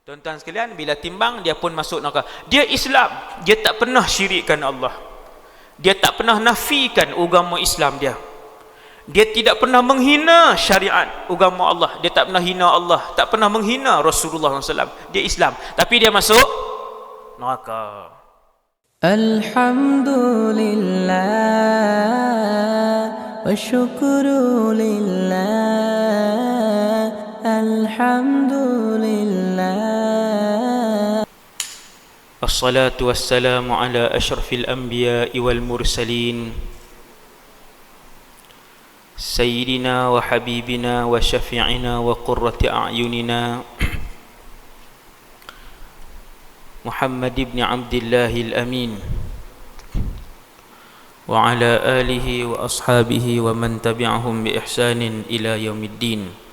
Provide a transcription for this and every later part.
Tuan-tuan sekalian, bila timbang dia pun masuk neraka. Dia Islam, dia tak pernah syirikkan Allah. Dia tak pernah nafikan agama Islam dia. Dia tidak pernah menghina syariat agama Allah. Dia tak pernah hina Allah, tak pernah menghina Rasulullah SAW. Dia Islam, tapi dia masuk neraka. Alhamdulillah wa syukru lillah. Alhamdulillah. Assalatu wassalamu ala ashrafil anbiya'i wal mursalin Sayyidina wa habibina wa syafi'ina wa qurrati a'yunina Muhammad ibn Abdillahil Amin wa ala alihi wa ashabihi wa man tabi'ahum bi ihsanin ila yaumiddin.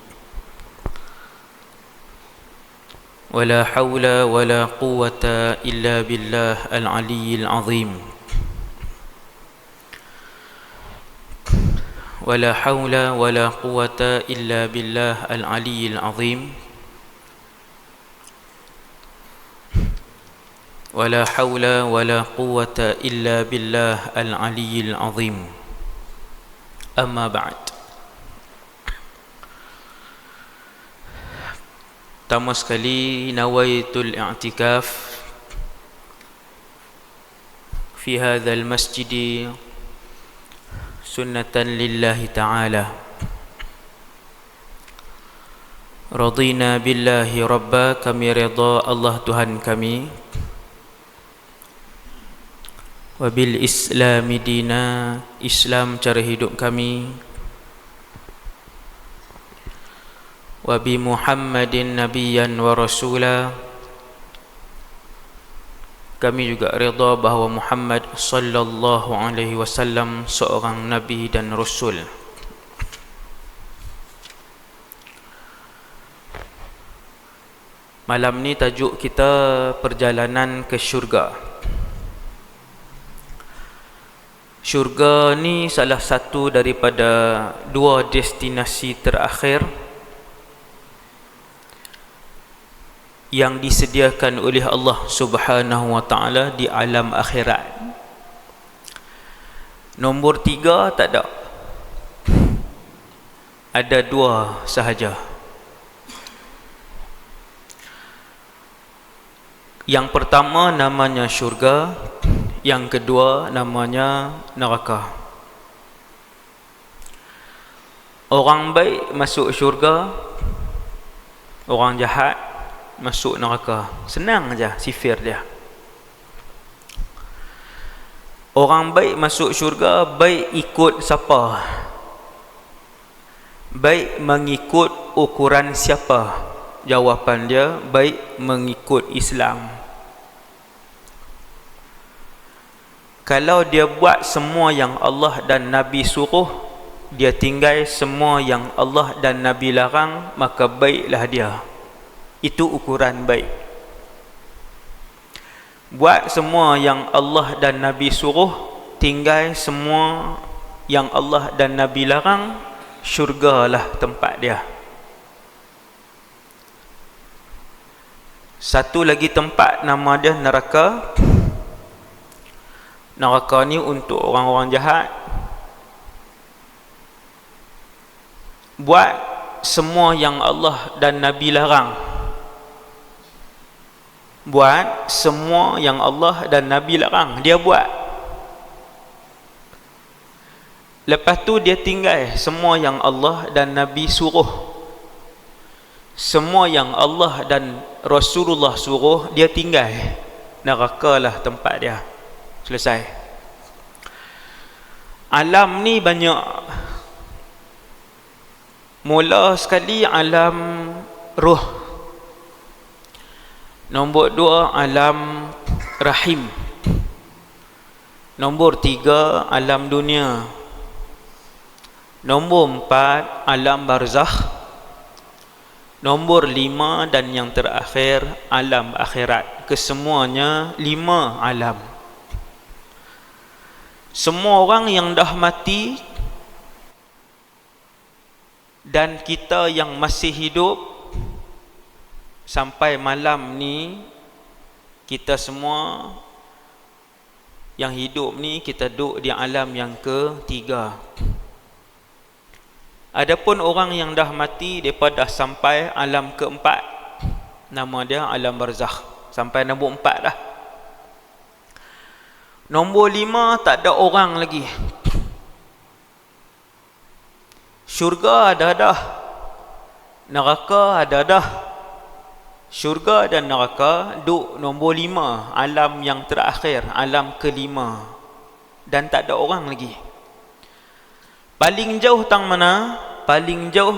ولا حول ولا قوة إلا بالله العلي العظيم. ولا حول ولا قوة إلا بالله العلي العظيم. ولا حول ولا قوة إلا بالله العلي العظيم. أما بعد. Pertama sekali, nawaitul i'tikaf fi hadzal masjid sunnatan lillahi ta'ala. Radina billahi rabba, kami redha Allah Tuhan kami. Wa bil islami dina, Islam cara hidup kami. Wa bi Muhammadin nabiyyan wa rasula, kami juga redha bahawa Muhammad sallallahu alaihi wasallam seorang nabi dan rasul. Malam ni tajuk kita perjalanan ke syurga. Syurga ni salah satu daripada dua destinasi terakhir yang disediakan oleh Allah Subhanahu wa ta'ala di alam akhirat. Nombor 3 tak ada. Ada 2 sahaja. Yang pertama namanya syurga, yang kedua namanya neraka. Orang baik masuk syurga, orang jahat masuk neraka. Senang aja sifir dia. Orang baik masuk syurga, baik ikut siapa? Baik mengikut ukuran siapa? Jawapan dia, baik mengikut Islam. Kalau dia buat semua yang Allah dan Nabi suruh, dia tinggal semua yang Allah dan Nabi larang, maka baiklah dia. Itu ukuran baik. Buat semua yang Allah dan Nabi suruh, tinggal semua yang Allah dan Nabi larang, syurgalah tempat dia. Satu lagi tempat nama dia neraka. Neraka ni untuk orang-orang jahat. Buat semua yang Allah dan Nabi larang. Buat semua yang Allah dan Nabi larang, dia buat. Lepas tu dia tinggal semua yang Allah dan Nabi suruh. Semua yang Allah dan Rasulullah suruh, dia tinggal. Nerakalah tempat dia. Selesai. Alam ni banyak. Mula sekali alam roh. Nombor 2 alam rahim. Nombor 3 alam dunia. Nombor 4 alam barzakh. Nombor 5 dan yang terakhir alam akhirat. Kesemuanya 5 alam. Semua orang yang dah mati dan kita yang masih hidup, sampai malam ni kita semua yang hidup ni kita duduk di alam yang ketiga. Adapun orang yang dah mati, mereka dah sampai alam keempat, nama dia alam barzakh, sampai nombor 4 dah. Nombor 5 tak ada orang lagi. Syurga ada dah, neraka ada dah. Syurga dan neraka duduk nombor 5, alam yang terakhir, alam kelima, dan tak ada orang lagi. Paling jauh tang mana? Paling jauh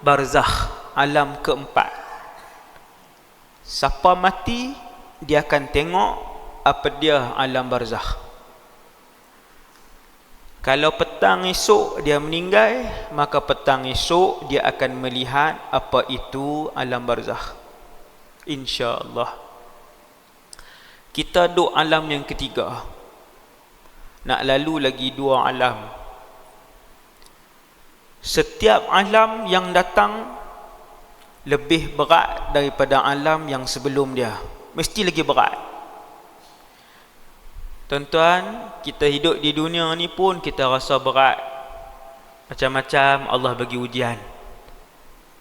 barzakh, alam keempat. Siapa mati, dia akan tengok apa dia alam barzakh. Kalau petang esok dia meninggal, maka petang esok dia akan melihat apa itu alam barzakh. InsyaAllah. Kita duduk alam yang ketiga. Nak lalu lagi 2 alam. Setiap alam yang datang lebih berat daripada alam yang sebelum dia. Mesti lagi berat. Tuan-tuan, kita hidup di dunia ni pun kita rasa berat. Macam-macam Allah bagi ujian.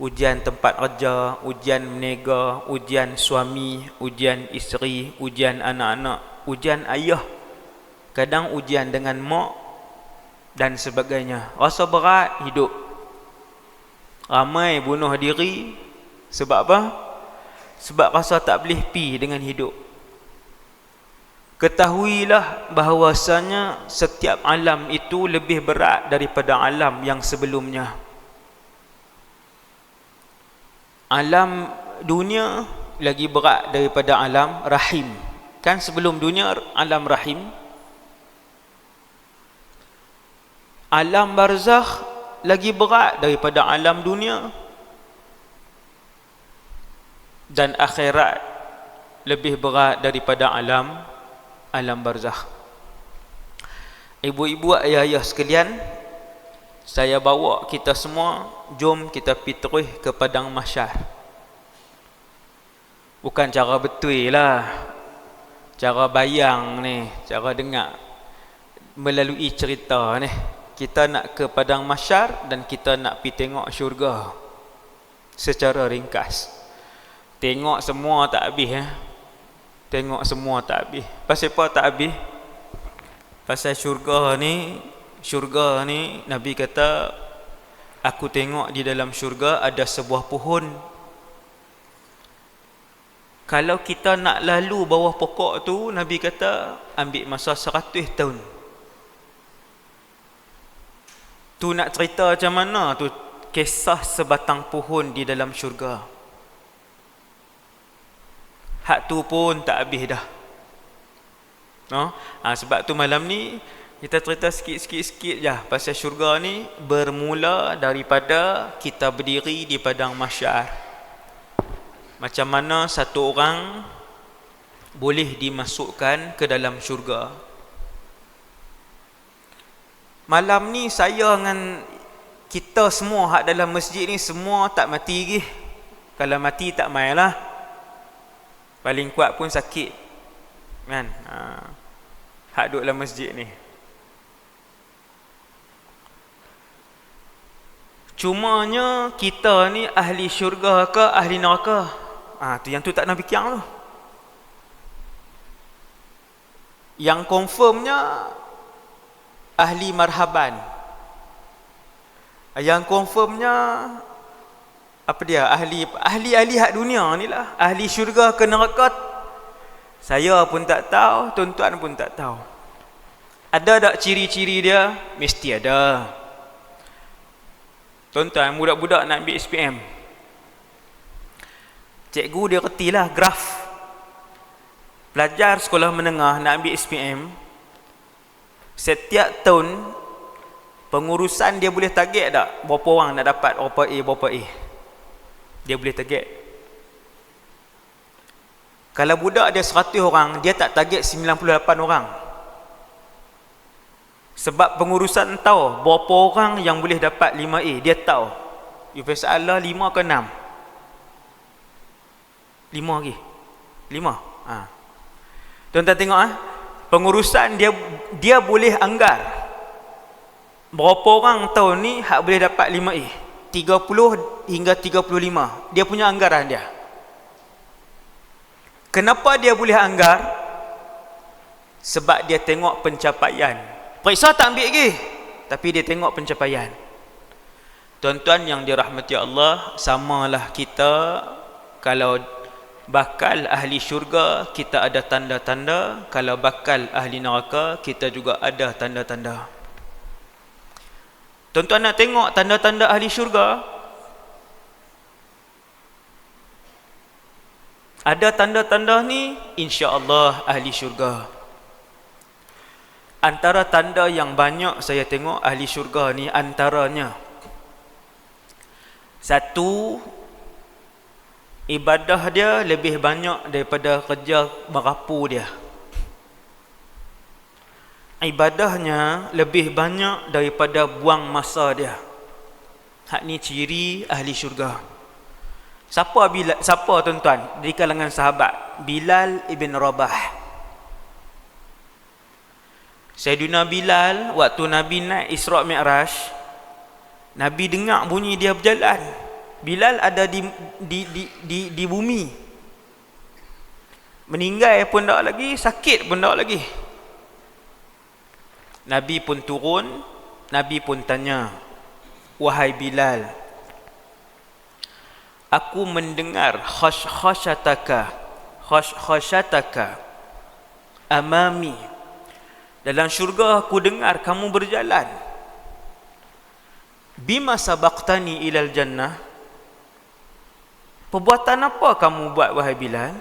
Ujian tempat kerja, ujian menega, ujian suami, ujian isteri, ujian anak-anak, ujian ayah, kadang ujian dengan mak dan sebagainya. Rasa berat hidup. Ramai bunuh diri. Sebab apa? Sebab rasa tak boleh pi dengan hidup. Ketahuilah bahawasanya setiap alam itu lebih berat daripada alam yang sebelumnya. Alam dunia lagi berat daripada alam rahim. Kan sebelum dunia alam rahim. Alam barzakh lagi berat daripada alam dunia. Dan akhirat lebih berat daripada alam barzakh. Ibu-ibu, ayah-ayah sekalian, saya bawa kita semua, jom kita pergi terus ke padang mahsyar. Bukan cara betul lah, cara bayang ni, cara dengar melalui cerita ni. Kita nak ke padang mahsyar dan kita nak pergi tengok syurga secara ringkas. Tengok semua tak habis Tengok semua tak habis. Pasal apa tak habis? Pasal syurga ni Nabi kata, aku tengok di dalam syurga ada sebuah pohon. Kalau kita nak lalu bawah pokok tu, Nabi kata ambil masa 100 tahun. Tu nak cerita macam mana tu kisah sebatang pohon di dalam syurga. Hak tu pun tak habis dah. Sebab tu malam ni kita cerita sikit je pasal syurga ni, bermula daripada kita berdiri di padang mahsyar. Macam mana satu orang boleh dimasukkan ke dalam syurga. Malam ni saya dengan kita semua hak dalam masjid ni semua tak mati lagi. Kalau mati tak main lah. Paling kuat pun sakit. Kan? Hak duduk dalam masjid ni. Cumanya kita ni ahli syurga ke ahli neraka? Yang tu tak nak fikir tu. Yang confirmnya ahli marhaban. Yang confirmnya apa dia? Ahli hak dunia ni lah. Ahli syurga ke neraka, saya pun tak tahu, tuan-tuan pun tak tahu. Ada tak ciri-ciri dia? Mesti ada. Tuan-tuan, budak-budak nak ambil SPM, cikgu dia retilah graf. Pelajar sekolah menengah nak ambil SPM, setiap tahun pengurusan dia boleh target tak berapa orang nak dapat berapa A. Dia boleh target. Kalau budak dia 100 orang, dia tak target 98 orang. Sebab pengurusan tahu berapa orang yang boleh dapat 5A. Dia tahu. You persoalan 5 ke 6. 5 lagi. 5. Tuan-tuan tengok pengurusan dia boleh anggar. Berapa orang tahun ni hak boleh dapat 5A? 30 hingga 35. Dia punya anggaran dia. Kenapa dia boleh anggar? Sebab dia tengok pencapaian. Periksa tak ambil lagi, tapi dia tengok pencapaian. Tuan-tuan yang dirahmati Allah, samalah kita kalau bakal ahli syurga, kita ada tanda-tanda. Kalau bakal ahli neraka, kita juga ada tanda-tanda. Tuan-tuan nak tengok tanda-tanda ahli syurga? Ada tanda-tanda ni, insya-Allah ahli syurga. Antara tanda yang banyak saya tengok ahli syurga ni, antaranya, satu, ibadah dia lebih banyak daripada kerja merapu dia. Ibadahnya lebih banyak daripada buang masa dia. Hak ni ciri ahli syurga. Siapa tuan-tuan di kalangan sahabat? Bilal ibn Rabah. Sayyidina Bilal, waktu Nabi naik Isra' Mi'raj, Nabi dengar bunyi dia berjalan. Bilal ada di bumi. Meninggal pun tak lagi, sakit pun tak lagi. Nabi pun turun, Nabi pun tanya, "Wahai Bilal, aku mendengar khashataka amami. Dalam syurga aku dengar kamu berjalan. Bima sabaqtani ilal jannah. Perbuatan apa kamu buat wahai Bilal?"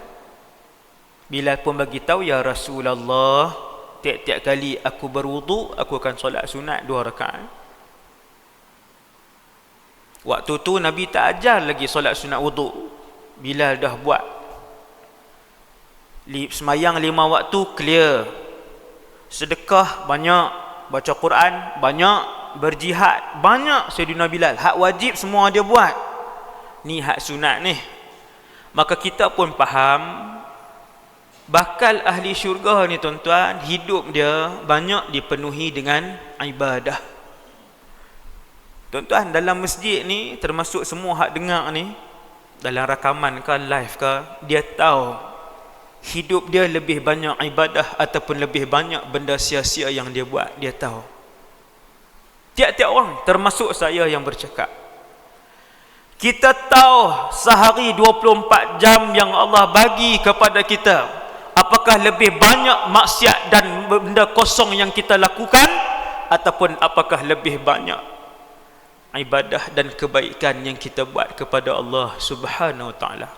Bilal pun bagi tahu, "Ya Rasulullah, tiap-tiap kali aku berwuduk, aku akan solat sunat 2 rakaat. Waktu tu Nabi tak ajar lagi solat sunat wuduk. Bilal dah buat. Semayang 5 waktu clear. Sedekah banyak, baca Quran banyak, berjihad banyak. Sayyidina Bilal, hak wajib semua dia buat. Ni hak sunat ni. Maka kita pun faham bakal ahli syurga ni tuan-tuan, hidup dia banyak dipenuhi dengan ibadah. Tuan-tuan, dalam masjid ni, termasuk semua hak dengar ni, dalam rakaman ke live ke, dia tahu hidup dia lebih banyak ibadah ataupun lebih banyak benda sia-sia yang dia buat. Dia tahu. Tiap-tiap orang, termasuk saya yang bercakap, kita tahu sehari 24 jam yang Allah bagi kepada kita, apakah lebih banyak maksiat dan benda kosong yang kita lakukan, ataupun apakah lebih banyak ibadah dan kebaikan yang kita buat kepada Allah Subhanahu Wa Taala.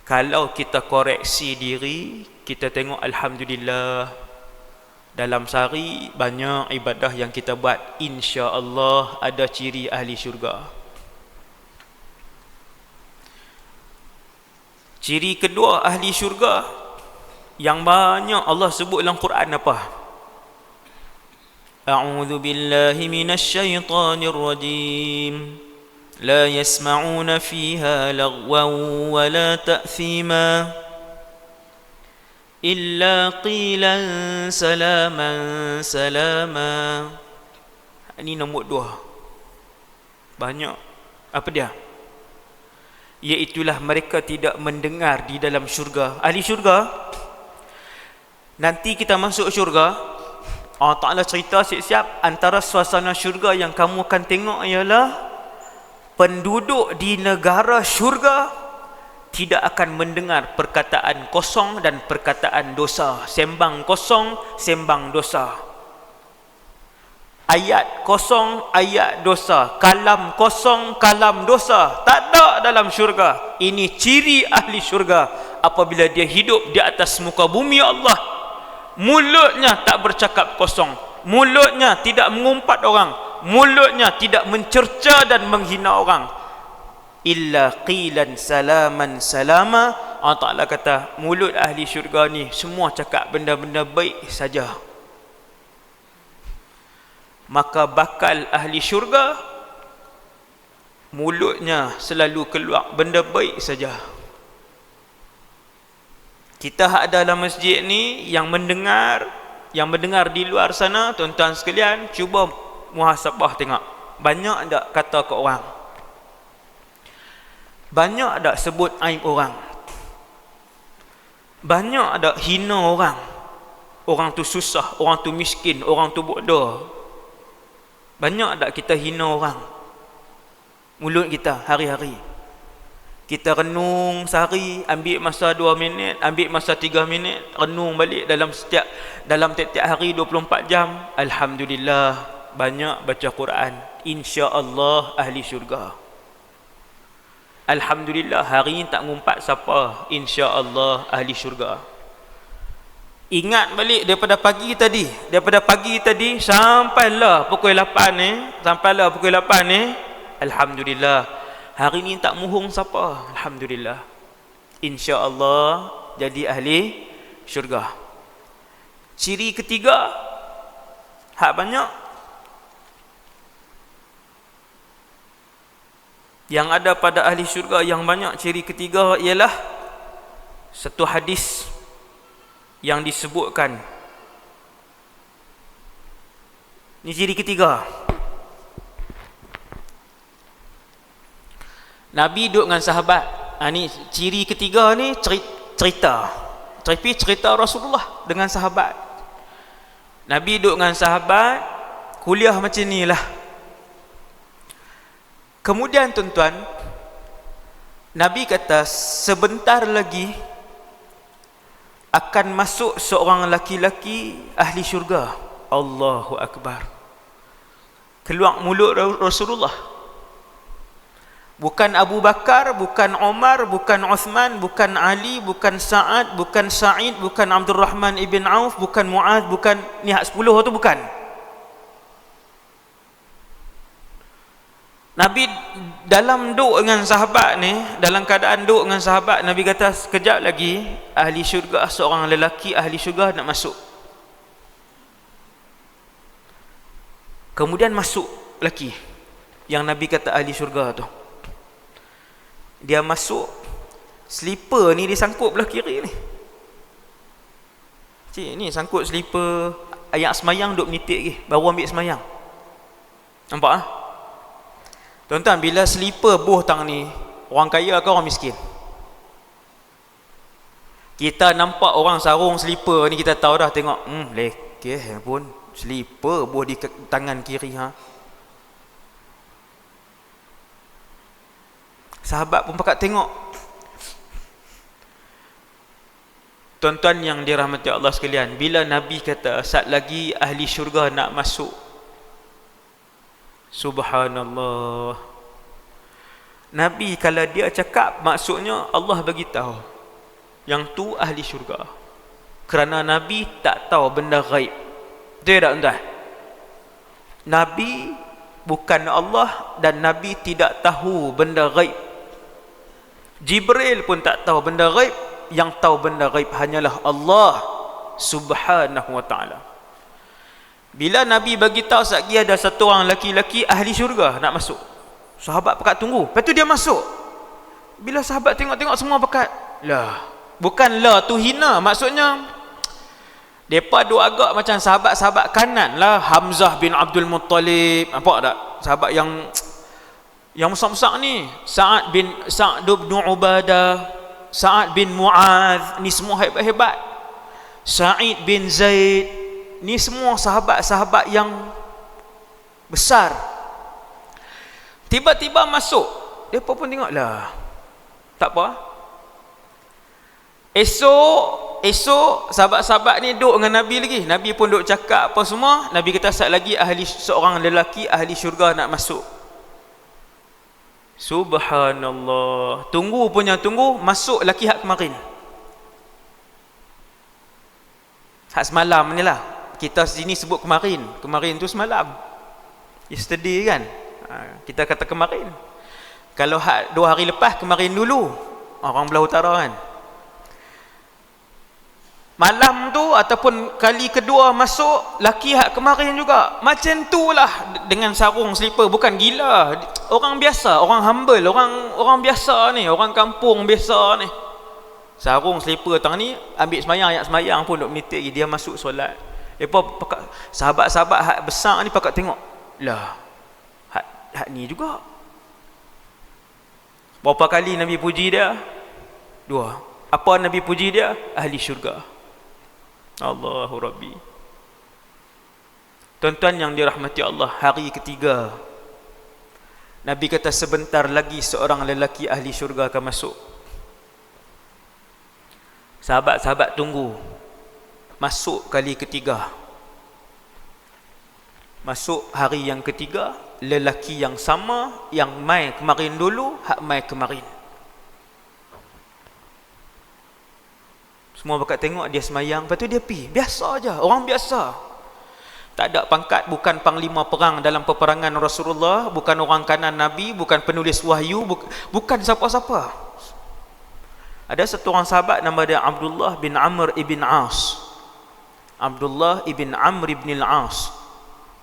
Kalau kita koreksi diri, kita tengok alhamdulillah, dalam sehari banyak ibadah yang kita buat, insya-Allah ada ciri ahli syurga. Ciri kedua ahli syurga yang banyak Allah sebut dalam Quran apa? A'udzu billahi minasy syaithanir rajim. La yasma'una fiha lagwan wa la ta'thima illa qilan salaman salama. Ini nombor 2. Banyak. Apa dia? Iaitulah mereka tidak mendengar di dalam syurga. Ahli syurga, nanti kita masuk syurga, Allah Ta'ala cerita siap-siap, antara suasana syurga yang kamu akan tengok ialah penduduk di negara syurga tidak akan mendengar perkataan kosong dan perkataan dosa. Sembang kosong, sembang dosa. Ayat kosong, ayat dosa. Kalam kosong, kalam dosa. Tak ada dalam syurga. Ini ciri ahli syurga. Apabila dia hidup di atas muka bumi Allah, mulutnya tak bercakap kosong, mulutnya tidak mengumpat orang, mulutnya tidak mencerca dan menghina orang. Illa qilan salaman salama. Allah Ta'ala kata, mulut ahli syurga ni semua cakap benda-benda baik saja. Maka bakal ahli syurga, mulutnya selalu keluar benda baik saja. Kita hak dalam masjid ni yang mendengar di luar sana, tuan-tuan sekalian, cuba muhasabah tengok. Banyak tak kata ke orang? Banyak tak sebut aib orang? Banyak tak hina orang? Orang tu susah, orang tu miskin, orang tu bodoh. Banyak tak kita hina orang? Mulut kita hari-hari. Kita renung sehari, ambil masa 2 minit, ambil masa 3 minit, renung balik dalam tiap-tiap hari 24 jam. Alhamdulillah, banyak baca Quran. InsyaAllah ahli syurga. Alhamdulillah, hari ni tak ngumpat siapa. InsyaAllah ahli syurga. Ingat balik daripada pagi tadi sampailah pukul 8 ni, alhamdulillah, hari ni tak muhung siapa. Alhamdulillah, insya-Allah jadi ahli syurga. Ciri ketiga hak banyak yang ada pada ahli syurga yang banyak, ciri ketiga ialah satu hadis yang disebutkan. Ini ciri ketiga. Nabi duduk dengan sahabat. Ni ciri ketiga ni, cerita Rasulullah dengan sahabat. Nabi duduk dengan sahabat, kuliah macam ni lah. Kemudian tuan-tuan, Nabi kata sebentar lagi akan masuk seorang laki-laki ahli syurga. Allahu Akbar. Keluar mulut Rasulullah. Bukan Abu Bakar, bukan Umar, bukan Uthman, bukan Ali, bukan Sa'ad, bukan Sa'id, bukan Abdul Rahman ibn Auf, bukan Mu'ad, bukan ni hak 10 tu, bukan. Nabi dalam duduk dengan sahabat ni, dalam keadaan duduk dengan sahabat, Nabi kata sekejap lagi ahli syurga, seorang lelaki ahli syurga nak masuk. Kemudian masuk lelaki yang Nabi kata ahli syurga tu. Dia masuk, slipper ni disangkut belah kiri ni. Cik, ni sangkut slipper. Ayat semayang duk menitik lagi, baru ambil semayang. Nampak ah? Tuan-tuan, bila slipper buh tang ni, orang kaya ke orang miskin? Kita nampak orang sarung slipper ni, kita tahu dah, tengok, lekeh pun slipper buh di tangan kiri ha. Sahabat pun pakat tengok. Tuan-tuan yang dirahmati Allah sekalian, bila Nabi kata saat lagi ahli syurga nak masuk, subhanallah, Nabi kalau dia cakap, maksudnya Allah bagi tahu yang tu ahli syurga. Kerana Nabi tak tahu benda ghaib. Betul tak tuan? Nabi bukan Allah dan Nabi tidak tahu benda ghaib. Jibril pun tak tahu benda ghaib. Yang tahu benda ghaib hanyalah Allah subhanahu wa ta'ala. Bila Nabi bagi tahu sekali ada satu orang laki-laki ahli syurga nak masuk, sahabat pekat tunggu. Lepas tu dia masuk. Bila sahabat tengok-tengok semua pekat, lah, bukan lah tu hina, maksudnya depa duk agak macam sahabat-sahabat kanan lah. Hamzah bin Abdul Muttalib, nampak tak? Sahabat yang besar-besar ni, Sa'ad bin Ubadah, Sa'ad bin Mu'adh, ni semua hebat-hebat. Sa'id bin Zaid, ni semua sahabat-sahabat yang besar. Tiba-tiba masuk, depa pun tengok lah, tak apa. Esok sahabat-sahabat ni duduk dengan Nabi lagi. Nabi pun duduk cakap apa semua. Nabi kata saat lagi seorang lelaki ahli syurga nak masuk. Subhanallah. Tunggu punya tunggu, masuk lelaki hak kemarin. Hak semalam ni lah. Kita sini sebut kemarin. Kemarin tu semalam. Yesterday kan. Kita kata kemarin. Kalau hak 2 hari lepas, kemarin dulu. Orang belah utara kan. Malam tu ataupun kali kedua masuk, laki hak kemarin juga macam tu lah, dengan sarung slipper. Bukan gila, orang biasa, orang humble, orang biasa ni, orang kampung biasa ni. sarung selipar tang ni, ambil semayang, ayat semayang pun duk menitik lagi, dia masuk solat. Depa sahabat-sahabat hak besar ni pakat tengok. Lah, hak ni juga. Berapa kali Nabi puji dia? 2. Apa Nabi puji dia? Ahli syurga. Allahu Rabbi. Tuan-tuan yang dirahmati Allah, hari ketiga Nabi kata sebentar lagi seorang lelaki ahli syurga akan masuk. Sahabat-sahabat tunggu. Masuk kali ketiga. Masuk hari yang ketiga, lelaki yang sama, yang mai kemarin dulu, hak mai kemarin. Semua bakat tengok dia semayang, lepas tu dia pi. Biasa aja, orang biasa. Tak ada pangkat, bukan panglima perang dalam peperangan Rasulullah, bukan orang kanan Nabi, bukan penulis wahyu, bukan siapa-siapa. Ada satu orang sahabat nama dia Abdullah bin Amr ibn As. Abdullah ibn Amr ibn al-As.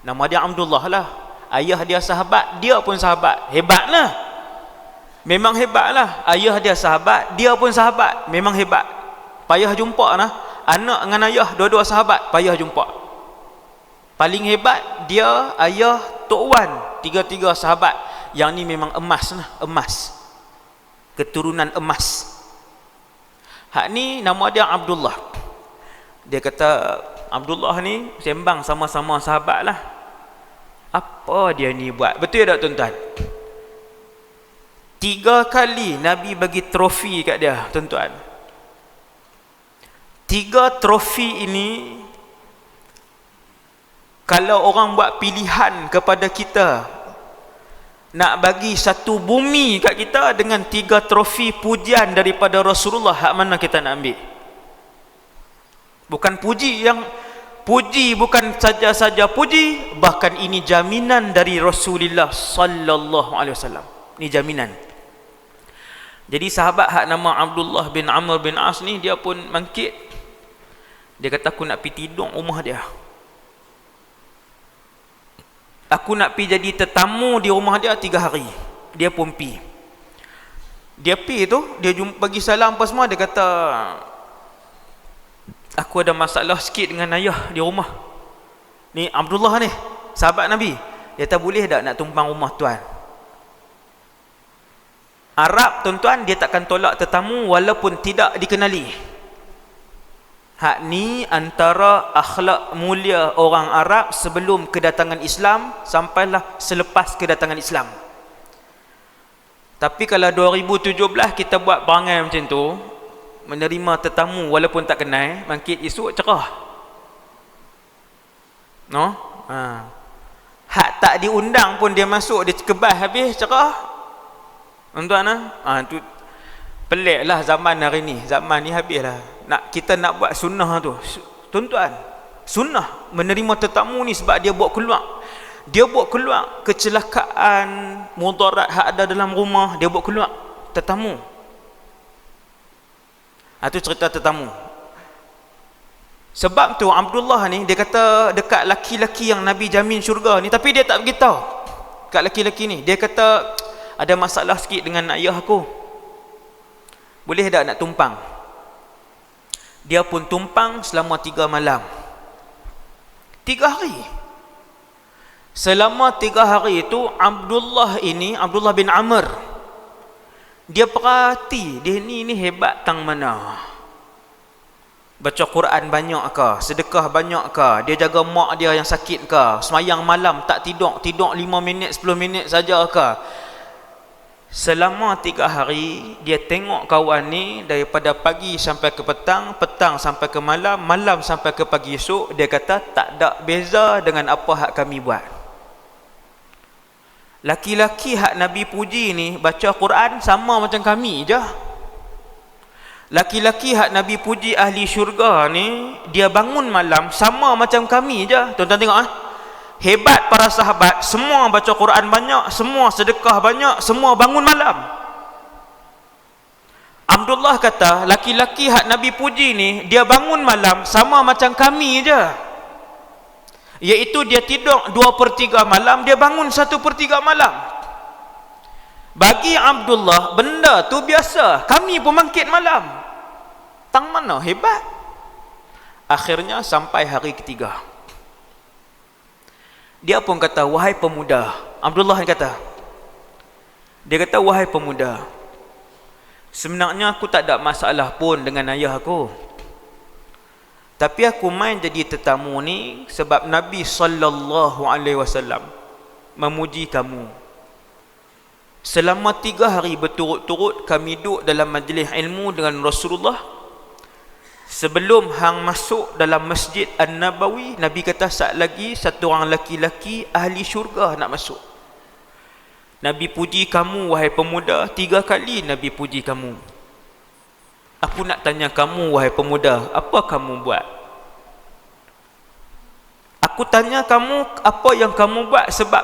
Nama dia Abdullah lah. Ayah dia sahabat, dia pun sahabat. Hebatlah. Memang hebatlah. Ayah dia sahabat, dia pun sahabat. Memang hebat. Payah jumpa lah. Anak dengan ayah, dua-dua sahabat, payah jumpa. Paling hebat, dia, ayah, Tok Wan. Tiga-tiga sahabat. Yang ni memang emas lah. Emas. Keturunan emas. Hak ni nama dia Abdullah. Dia kata, Abdullah ni sembang sama-sama sahabat lah. Apa dia ni buat? Betul tak tuan-tuan? 3 kali Nabi bagi trofi kat dia, tuan-tuan. 3 trofi ini, kalau orang buat pilihan kepada kita, nak bagi satu bumi kat kita dengan 3 trofi pujian daripada Rasulullah, hak mana kita nak ambil? Bukan puji yang puji, bukan saja-saja puji, bahkan ini jaminan dari Rasulullah sallallahu alaihi wasallam. Ini jaminan. Jadi sahabat hak nama Abdullah bin Amr bin As ni, dia pun bangkit. Dia kata, aku nak pergi tidur rumah dia. Aku nak pergi jadi tetamu di rumah dia 3 hari. Dia pun pergi. Dia pergi tu, dia jumpa, bagi salam apa semua, dia kata, aku ada masalah sikit dengan ayah di rumah. Ni Abdullah ni, sahabat Nabi. Dia kata, boleh tak nak tumpang rumah tuan? Arab tuan-tuan, dia takkan tolak tetamu walaupun tidak dikenali. Hak ni antara akhlak mulia orang Arab sebelum kedatangan Islam sampailah selepas kedatangan Islam. Tapi kalau 2017 kita buat perangai macam tu, menerima tetamu walaupun tak kenal, bangkit esok cerah. No? Hak tak diundang pun dia masuk, dia kebas habis cerah. Tuan-tuan tu peliklah zaman hari ni. Zaman ni habislah. Kita nak buat sunnah tu. Tuan-tuan, sunnah menerima tetamu ni sebab dia buat keluar. Dia buat keluar kecelakaan, mudarat hak ada dalam rumah, dia buat keluar tetamu. Itu cerita tetamu. Sebab tu Abdullah ni, dia kata dekat laki-laki yang Nabi jamin syurga ni, tapi dia tak beritahu kat laki-laki ni. Dia kata, ada masalah sikit dengan ayah aku, boleh tak nak tumpang? Dia pun tumpang selama 3 malam 3 hari. Selama 3 hari itu Abdullah ini, Abdullah bin Amr, dia perhati dia ni hebat tang mana. Baca Quran banyak ke, sedekah banyak ke, dia jaga mak dia yang sakit ke, semayang malam tak tidur 5 minit 10 minit saja ke. Selama 3 hari dia tengok kawan ni daripada pagi sampai ke petang, petang sampai ke malam, malam sampai ke pagi esok. Dia kata tak ada beza dengan apa hak kami buat. Laki-laki hak Nabi puji ni baca Quran sama macam kami je. Laki-laki hak Nabi puji ahli syurga ni, dia bangun malam sama macam kami je. Tuan-tuan tengok hebat para sahabat, semua baca Quran banyak, semua sedekah banyak, semua bangun malam. Abdullah kata, laki-laki hak Nabi puji ni, dia bangun malam sama macam kami je. Iaitu dia tidur 2/3 malam, dia bangun 1/3 malam. Bagi Abdullah, benda tu biasa. Kami pun bangkit malam. Tang mana hebat. Akhirnya sampai hari ketiga, dia pun kata, wahai pemuda. Abdullah kata, dia kata, wahai pemuda, sebenarnya aku tak ada masalah pun dengan ayah aku, tapi aku main jadi tetamu ni sebab Nabi SAW memuji kamu. Selama 3 hari berturut-turut kami duduk dalam majlis ilmu dengan Rasulullah. Sebelum hang masuk dalam Masjid An-Nabawi, Nabi kata saat lagi satu orang laki-laki ahli syurga nak masuk. Nabi puji kamu wahai pemuda. 3 kali Nabi puji kamu. Aku nak tanya kamu wahai pemuda, apa kamu buat? Aku tanya kamu apa yang kamu buat, sebab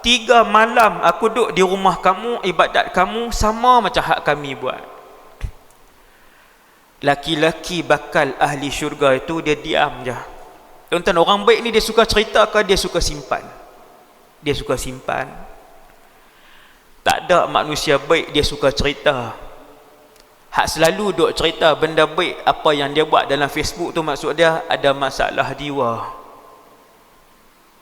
3 malam aku duduk di rumah kamu, ibadat kamu sama macam hak kami buat. Laki-laki bakal ahli syurga itu dia diam je. Tuan-tuan, orang baik ni dia suka cerita ke dia suka simpan? Dia suka simpan. Tak ada manusia baik dia suka cerita. Hak selalu duk cerita benda baik apa yang dia buat dalam Facebook tu, maksud dia ada masalah jiwa.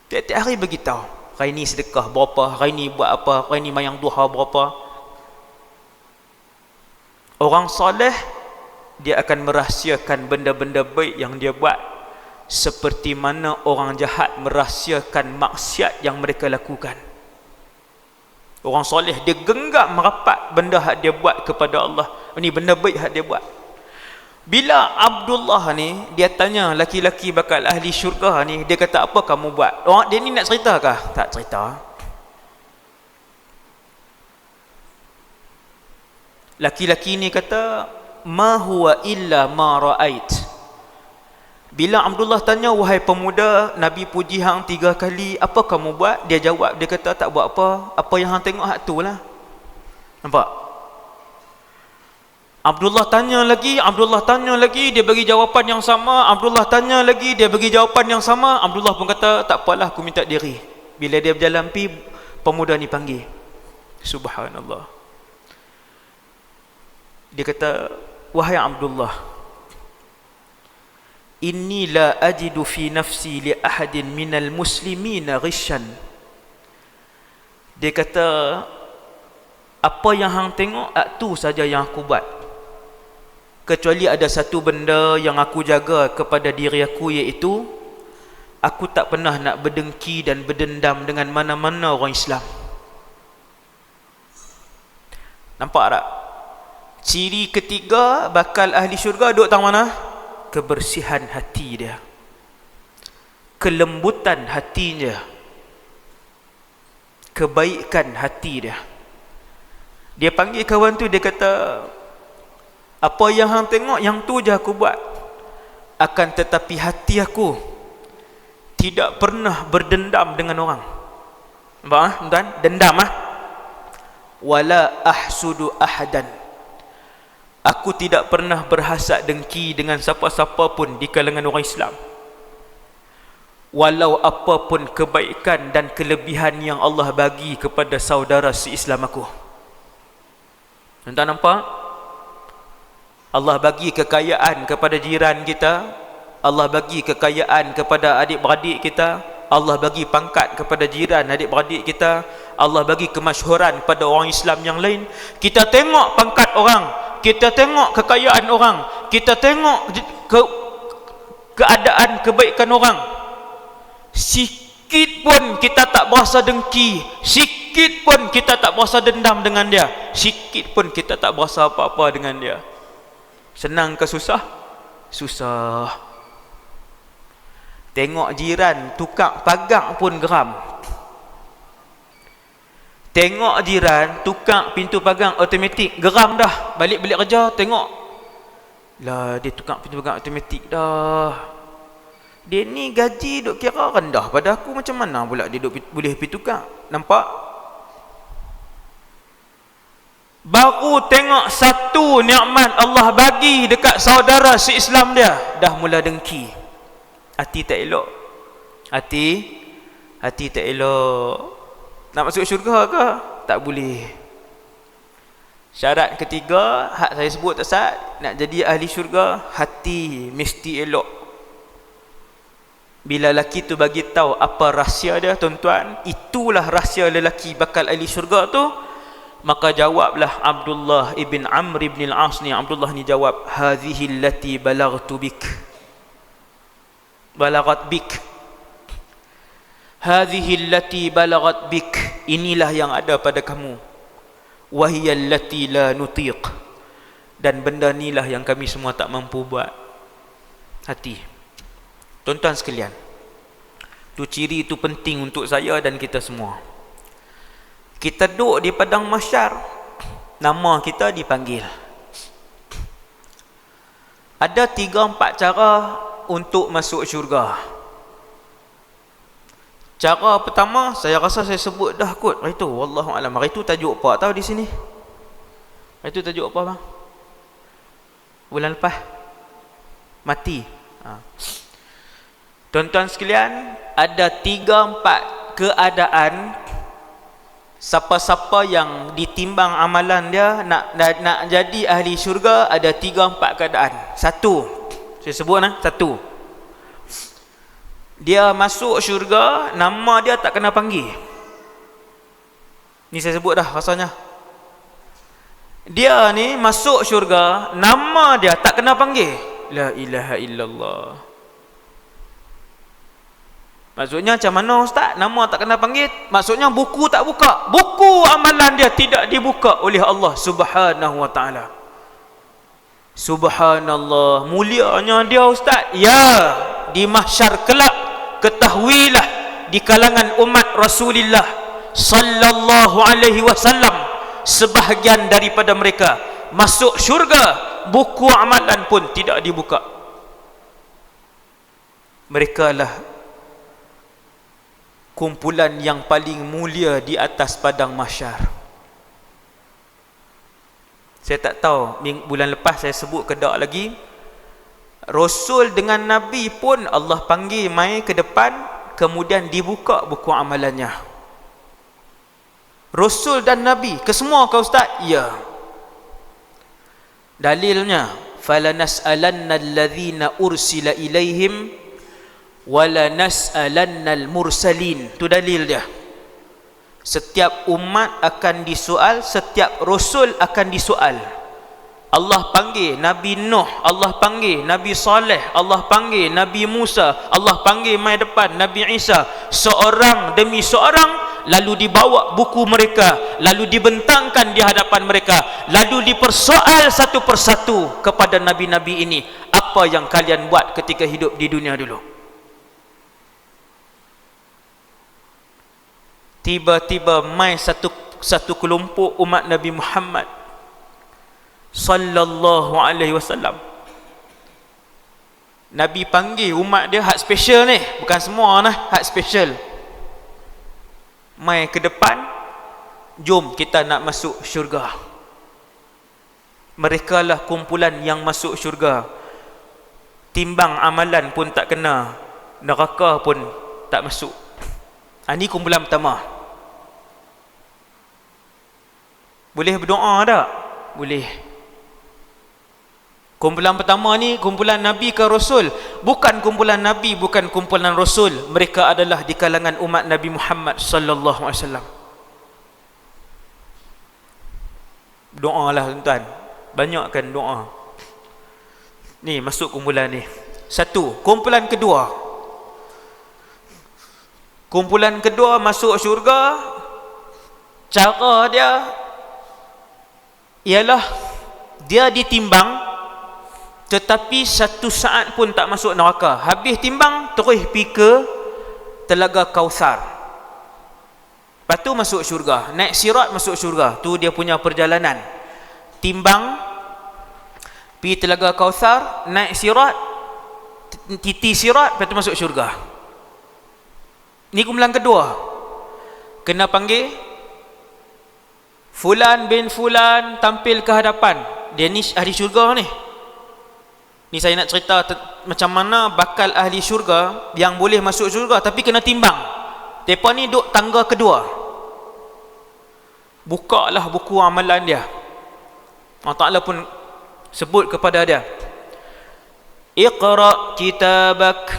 Tiap-tiap hari beritahu, hari ni sedekah berapa, hari ni buat apa, hari ni mayang duha berapa. Orang soleh dia akan merahsiakan benda-benda baik yang dia buat, seperti mana orang jahat merahsiakan maksiat yang mereka lakukan. Orang soleh dia genggam merapat benda hak dia buat kepada Allah. Ini benda baik hak dia buat. Bila Abdullah ni dia tanya laki-laki bakal ahli syurga ni, dia kata apa kamu buat? Orang dia ni nak cerita kah? Tak cerita. Laki-laki ni kata, ma huwa illa ma ra'ait. Bila Abdullah tanya, wahai pemuda, Nabi puji hang 3 kali, apa kamu buat? Dia jawab, dia kata tak buat apa, apa yang hang tengok hak tu lah. Nampak? Abdullah tanya lagi, dia bagi jawapan yang sama. Abdullah tanya lagi, dia bagi jawapan yang sama. Abdullah pun kata, tak apalah, aku minta diri. Bila dia berjalan pi, pemuda ni panggil. Subhanallah. Dia kata, wahai Abdullah, inni la ajidu fi nafsi li ahadin minal muslimina ghishan. Dia kata, apa yang hang tengok, tu saja yang aku buat. Kecuali ada satu benda yang aku jaga kepada diri aku, iaitu aku tak pernah nak berdengki dan berdendam dengan mana-mana orang Islam. Nampak tak? Ciri ketiga bakal ahli syurga duduk tang mana? Kebersihan hati dia, kelembutan hatinya, kebaikan hati dia. Dia panggil kawan tu, dia kata, apa yang hang tengok yang tu je aku buat. Akan tetapi hati aku tidak pernah berdendam dengan orang. Nampak tuan? Dendam wala ahsudu ahadan. Aku tidak pernah berhasad dengki dengan siapa-siapa pun di kalangan orang Islam, walau apapun kebaikan dan kelebihan yang Allah bagi kepada saudara se-Islam aku. Tuan-tuan nampak? Allah bagi kekayaan kepada jiran kita, Allah bagi kekayaan kepada adik-beradik kita, Allah bagi pangkat kepada jiran adik-beradik kita, Allah bagi kemasyhuran kepada orang Islam yang lain. Kita tengok pangkat orang, kita tengok kekayaan orang, kita tengok keadaan kebaikan orang, sikit pun kita tak berasa dengki, sikit pun kita tak berasa dendam dengan dia, sikit pun kita tak berasa apa-apa dengan dia. Senang ke susah? Susah. Tengok jiran tukang pagar pun geram. Tengok jiran tukang pintu pagar automatik, geram dah. Balik-balik kerja tengok, lah dia tukang pintu pagar automatik dah. Dia ni gaji duk kira rendah pada aku, macam mana pula dia duk boleh pergi tukar? Nampak? Baru tengok satu nikmat Allah bagi dekat saudara se-Islam dia, dah mula dengki. Hati tak elok. Hati tak elok. Nak masuk syurga ke? Tak boleh. Syarat ketiga, hak saya sebut tak Ustaz, nak jadi ahli syurga, hati mesti elok. Bila lelaki tu bagi tahu apa rahsia dia, tuan-tuan, itulah rahsia lelaki bakal ahli syurga tu, maka jawablah Abdullah ibn Amr ibn al-As ni. Abdullah ni jawab, hadhihi allati balaghat bik, hadhihi allati balaghat bik, inilah yang ada pada kamu, wahiyal lati la nutiq, dan benda inilah yang kami semua tak mampu buat. Hati. Tuan-tuan sekalian, tu ciri tu penting untuk saya dan kita semua. Kita duduk di padang mahsyar, nama kita dipanggil. Ada 3-4 cara untuk masuk syurga. Cara pertama, saya rasa saya sebut dah kot hari tu, wallahu alam. Hari tu tajuk apa tahu di sini? Hari tu tajuk apa bang? Bulan lepas mati. Tuan-tuan sekalian, ada 3-4 keadaan siapa-siapa yang ditimbang amalan dia nak jadi ahli syurga. Ada 3-4 keadaan. Satu, saya sebut satu, dia masuk syurga, nama dia tak kena panggil. Ni saya sebut dah rasanya. Dia ni masuk syurga, nama dia tak kena panggil. La ilaha illallah. Maksudnya macam mana Ustaz? Nama tak kena panggil? Maksudnya buku tak buka. Buku amalan dia tidak dibuka oleh Allah Subhanahu wa ta'ala. Subhanallah, mulianya dia Ustaz. Ya, di mahsyar kelak, ketahuilah di kalangan umat Rasulullah sallallahu alaihi wasallam, sebahagian daripada mereka masuk syurga, buku amalan pun tidak dibuka. Mereka lah kumpulan yang paling mulia di atas padang mahsyar. Saya tak tahu, bulan lepas saya sebut ke tak lagi, Rasul dengan Nabi pun Allah panggil mai ke depan, kemudian dibuka buku amalannya. Rasul dan Nabi, kesemua kau Ustaz? Ya. Dalilnya, falanas'alanna alladhina ursila ilaihim wala nas'alannal mursalin. Tu dalil dia. Setiap umat akan disoal, setiap rasul akan disoal. Allah panggil Nabi Nuh, Allah panggil Nabi Saleh, Allah panggil Nabi Musa, Allah panggil mai depan Nabi Isa, seorang demi seorang, lalu dibawa buku mereka, lalu dibentangkan di hadapan mereka, lalu dipersoal satu persatu kepada nabi-nabi ini, apa yang kalian buat ketika hidup di dunia dulu. Tiba-tiba mai satu kelompok umat Nabi Muhammad sallallahu alaihi wasallam. Nabi panggil umat dia, hak special ni, bukan semua nah, hak special. Mai ke depan, jom kita nak masuk syurga. Mereka lah kumpulan yang masuk syurga. Timbang amalan pun tak kena, neraka pun tak masuk. Ini kumpulan pertama. Boleh berdoa tak? Boleh. Kumpulan pertama ni kumpulan Nabi ke Rasul? Bukan kumpulan Nabi, bukan kumpulan Rasul. Mereka adalah di kalangan umat Nabi Muhammad sallallahu alaihi wasallam. Doalah tuan-tuan. Banyakkan doa. Ni masuk kumpulan ni. Satu, kumpulan kedua. Kumpulan kedua masuk syurga, cara dia ialah dia ditimbang, tetapi satu saat pun tak masuk neraka. Habis timbang, terus pergi ke Telaga Kautsar. Lepas tu masuk syurga. Naik sirat masuk syurga. Tu dia punya perjalanan. Timbang, pergi Telaga Kautsar, naik sirat, titi sirat, lepas tu masuk syurga. Ni kumpulan kedua. Kena panggil Fulan bin Fulan tampil ke hadapan. Dia ni ahli syurga ni. Ni saya nak cerita macam mana bakal ahli syurga yang boleh masuk syurga tapi kena timbang. Depa ni duk tangga kedua. Bukalah buku amalan dia. Allah Ta'ala pun sebut kepada dia, Iqra' kitabak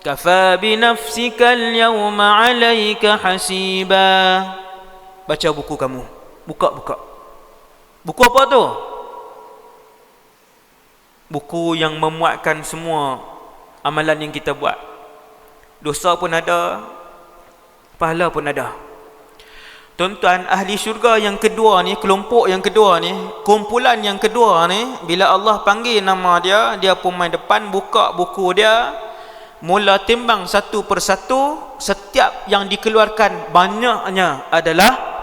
kafa binafsika al-yawma 'alayka hasiba. Baca buku kamu. Buka. Buku apa tu? Buku yang memuatkan semua amalan yang kita buat. Dosa pun ada, pahala pun ada. Tuan-tuan, ahli syurga yang kedua ni, kelompok yang kedua ni, kumpulan yang kedua ni, bila Allah panggil nama dia, dia pun main depan, buka buku dia, mula timbang satu persatu. Setiap yang dikeluarkan banyaknya adalah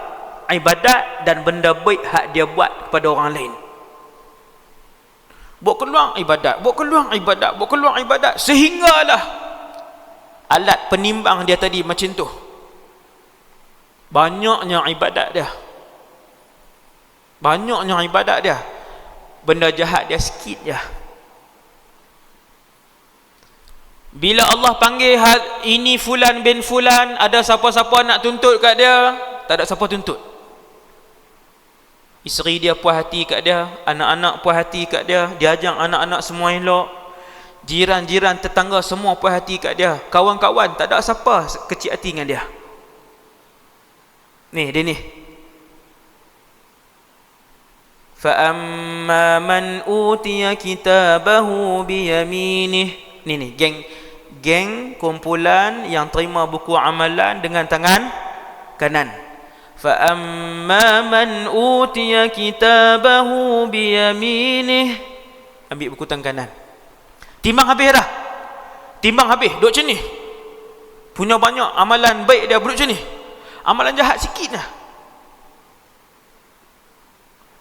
ibadat dan benda baik hak dia buat kepada orang lain. Buat keluar ibadat, sehinggalah alat penimbang dia tadi macam tu. Banyaknya ibadat dia, benda jahat dia sikit je. Bila Allah panggil ini fulan bin fulan, ada siapa-siapa nak tuntut kat dia? Tak ada siapa tuntut. Isteri dia puas hati kat dia, anak-anak puas hati kat dia, dia ajak anak-anak semua elok, jiran-jiran tetangga semua puas hati kat dia, kawan-kawan tak ada siapa kecil hati dengan dia. Ni dia ni. Fa amma man utiya kitabahu bi yaminih. Ni geng kumpulan yang terima buku amalan dengan tangan kanan. Fa amma man utiya kitabahu bi yaminih. Ambil buku tangan kanan. Timbang habis dah. Duduk macam ni. Punya banyak amalan baik dia, duduk macam ni. Amalan jahat sikit lah.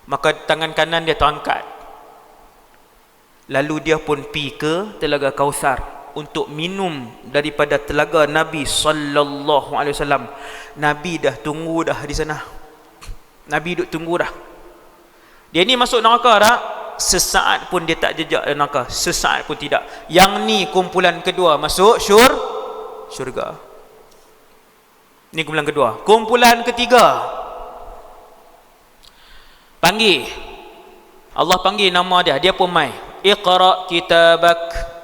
Maka tangan kanan dia terangkat. Lalu dia pun pergi ke Telaga Kausar untuk minum daripada telaga Nabi sallallahu alaihi wasallam. Nabi dah tunggu dah di sana. Nabi duk tunggu dah. Dia ni masuk neraka dah. Sesaat pun dia tak jejak dalam neraka. Sesaat pun tidak. Yang ni kumpulan kedua masuk syurga. Ini kumpulan kedua. Kumpulan ketiga, panggil. Allah panggil nama dia, dia pun mai. Iqra' kitabak.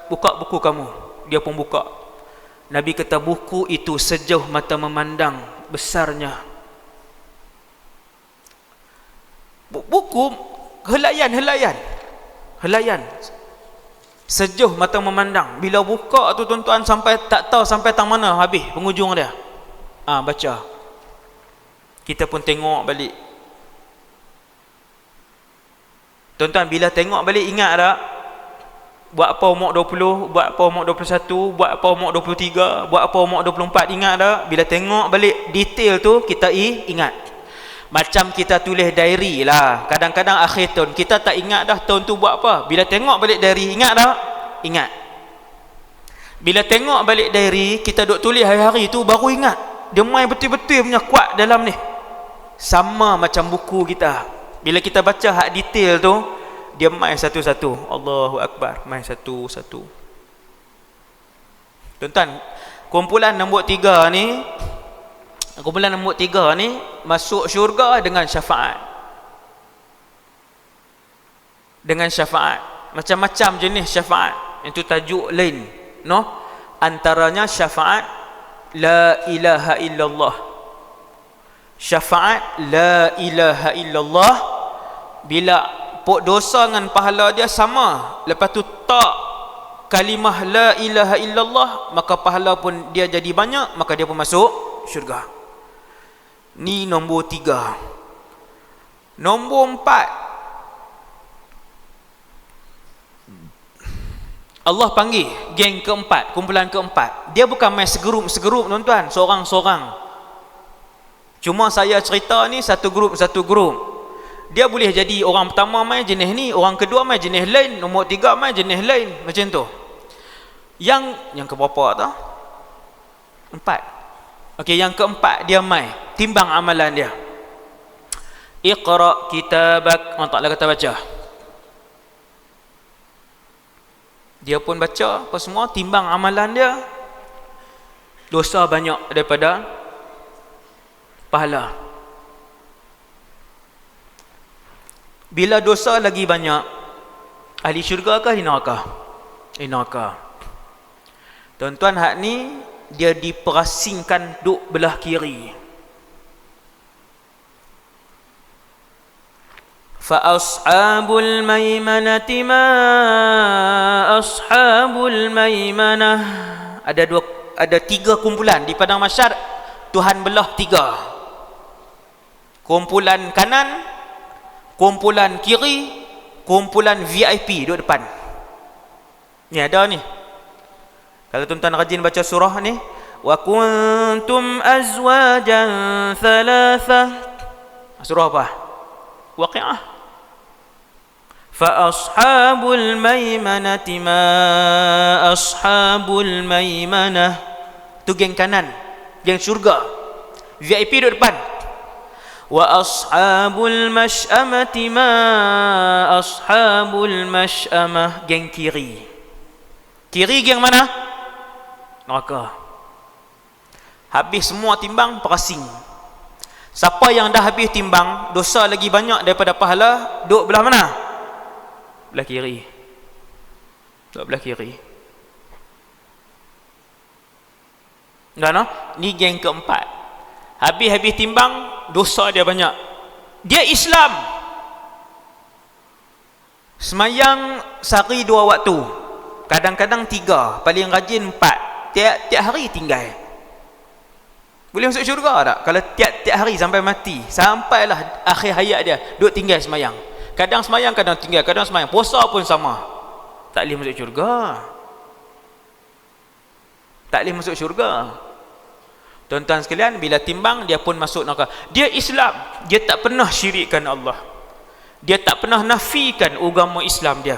Buka buku kamu. Dia pun buka. Nabi kata buku itu sejauh mata memandang besarnya. Buku helaian. Sejauh mata memandang. Bila buka tu tuan-tuan, sampai tak tahu sampai tang mana habis penghujung dia. Baca. Kita pun tengok balik. Tuan-tuan, bila tengok balik ingat tak? Buat apa umur 20, buat apa umur 21, buat apa umur 23, buat apa umur 24, ingat tak? Bila tengok balik detail tu, kita ingat. Macam kita tulis diary lah. Kadang-kadang akhir tahun, kita tak ingat dah tahun tu buat apa. Bila tengok balik diary, ingat tak? Ingat. Bila tengok balik diary, kita duk tulis hari-hari tu, baru ingat. Dia main betul-betul punya kuat dalam ni. Sama macam buku kita. Bila kita baca hak detail tu, dia main satu-satu. Allahu Akbar, main satu-satu. Tuan-tuan, kumpulan nombor 3 ni masuk syurga dengan syafaat. Macam-macam jenis syafaat. Itu tajuk lain, no? Antaranya syafaat la ilaha illallah. Syafaat la ilaha illallah, bila pok dosa dengan pahala dia sama, lepas tu tak kalimah la ilaha illallah, maka pahala pun dia jadi banyak, maka dia pun masuk syurga. Ni nombor 3. Nombor 4, Allah panggil geng keempat, kumpulan keempat. Dia bukan main segerup tuan-tuan, seorang-seorang. Cuma saya cerita ni satu grup. Dia boleh jadi orang pertama main jenis ni, orang kedua main jenis lain, nombor 3 main jenis lain, macam tu. Yang keberapa tau? 4. Okey, yang keempat dia main timbang amalan dia. Iqra' kitabak. Allah Ta'ala kata baca. Dia pun baca apa semua, timbang amalan dia, dosa banyak daripada pahala. Bila dosa lagi banyak, ahli syurga ke ahli neraka? Ahli neraka. Tuan-tuan, hak ni dia diperasingkan duk belah kiri. Fa ashabul maimanati ma ashabul maimanah. Ada tiga kumpulan di padang mahsyar. Tuhan belah tiga. Kumpulan kanan, kumpulan kiri, kumpulan VIP duduk depan. Ni ada ni. Kalau tuan-tuan rajin baca surah ni, wa kuntum azwajan thalathah. Surah apa? Waqiah. Fa ashabul maimanati ma ashabul maimanah. Tu geng kanan, geng syurga. VIP duduk depan. Wa ashabul mash'amati ma ashabul mash'amah. Geng kiri. Kiri geng mana? Neraka. Habis semua timbang, perasing. Siapa yang dah habis timbang, dosa lagi banyak daripada pahala, duduk belah mana? Belah kiri. Duduk belah kiri. Dah no? Ni geng keempat. Habis-habis timbang, dosa dia banyak. Dia Islam. Semayang sehari 2 waktu. Kadang-kadang 3. Paling rajin 4. Tiap-tiap hari tinggal. Boleh masuk syurga tak? Kalau tiap-tiap hari sampai mati. Sampailah akhir hayat dia, duduk tinggal semayang. Kadang semayang, kadang tinggal. Kadang semayang. Puasa pun sama. Tak boleh masuk syurga. Tak boleh masuk syurga. Tuan-tuan sekalian, bila timbang, dia pun masuk neraka. Dia Islam. Dia tak pernah syirikkan Allah. Dia tak pernah nafikan agama Islam dia.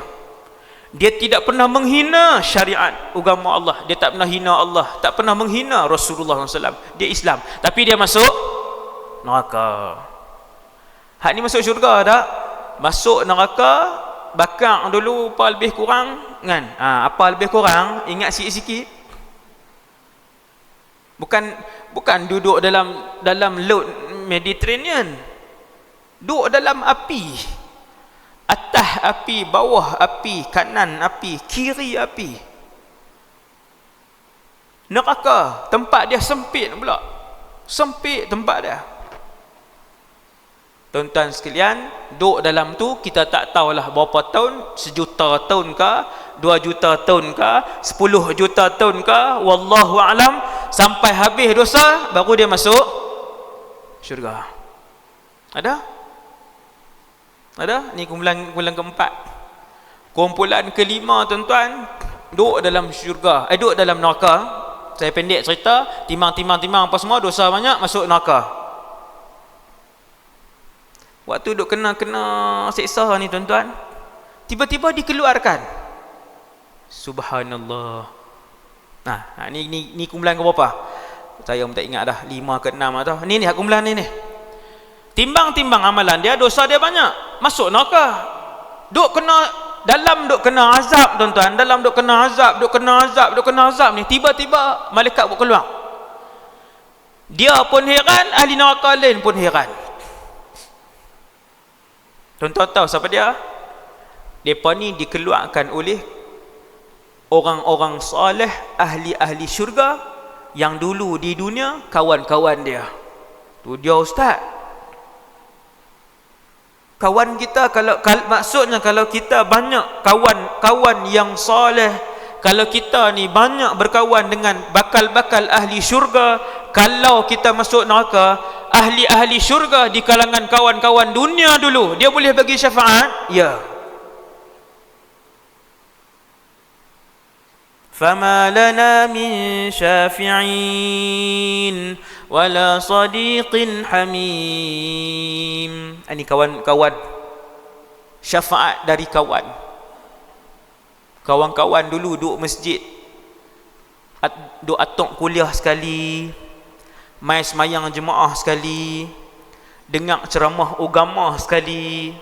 Dia tidak pernah menghina syariat agama Allah. Dia tak pernah hina Allah. Tak pernah menghina Rasulullah SAW. Dia Islam. Tapi dia masuk neraka. Hak ni masuk syurga tak? Masuk neraka, bakar dulu apa lebih kurang kan? Apa lebih kurang, ingat sikit-sikit. Bukan duduk dalam laut Mediterranean. Duduk dalam api. Atas api, bawah api, kanan api, kiri api. Neraka, tempat dia sempit pula. Sempit tempat dia. Tuan-tuan sekalian, duduk dalam tu, kita tak tahulah berapa tahun, 1 juta tahun ke, 2 juta tahun ke, 10 juta tahun ke, wallahu alam, sampai habis dosa, baru dia masuk syurga. Ada? Ada? Ni kumpulan keempat. Kumpulan kelima, tuan-tuan, duduk dalam syurga, duduk dalam neraka. Saya pendek cerita, timang apa semua, dosa banyak, masuk neraka. Waktu duk kena seksa ni, tuan-tuan, tiba-tiba dikeluarkan. Subhanallah. Ni kumpulan ke berapa? Saya pun tak ingat dah, 5 ke 6 atau. Ni kumpulan ni. Timbang amalan dia, dosa dia banyak, masuk neraka. Duk kena azab, tuan-tuan. Dalam duk kena azab ni, tiba-tiba malaikat buat keluar. Dia pun heran, ahli neraka lain pun heran. Tuan-tuan tahu siapa dia? Mereka ni dikeluarkan oleh orang-orang soleh, ahli-ahli syurga yang dulu di dunia kawan-kawan dia. Tu dia ustaz. Kawan kita, maksudnya kalau kita banyak kawan-kawan yang soleh, kalau kita ni banyak berkawan dengan bakal-bakal ahli syurga, kalau kita masuk neraka, ahli-ahli syurga di kalangan kawan-kawan dunia dulu, dia boleh bagi syafaat? Ya. Fama lana min syafi'in wala sadiqin hamim. Ini kawan-kawan, syafaat dari kawan. Kawan-kawan dulu duduk masjid, duduk atok kuliah sekali, mai semayang jemaah sekali, dengar ceramah agama sekali,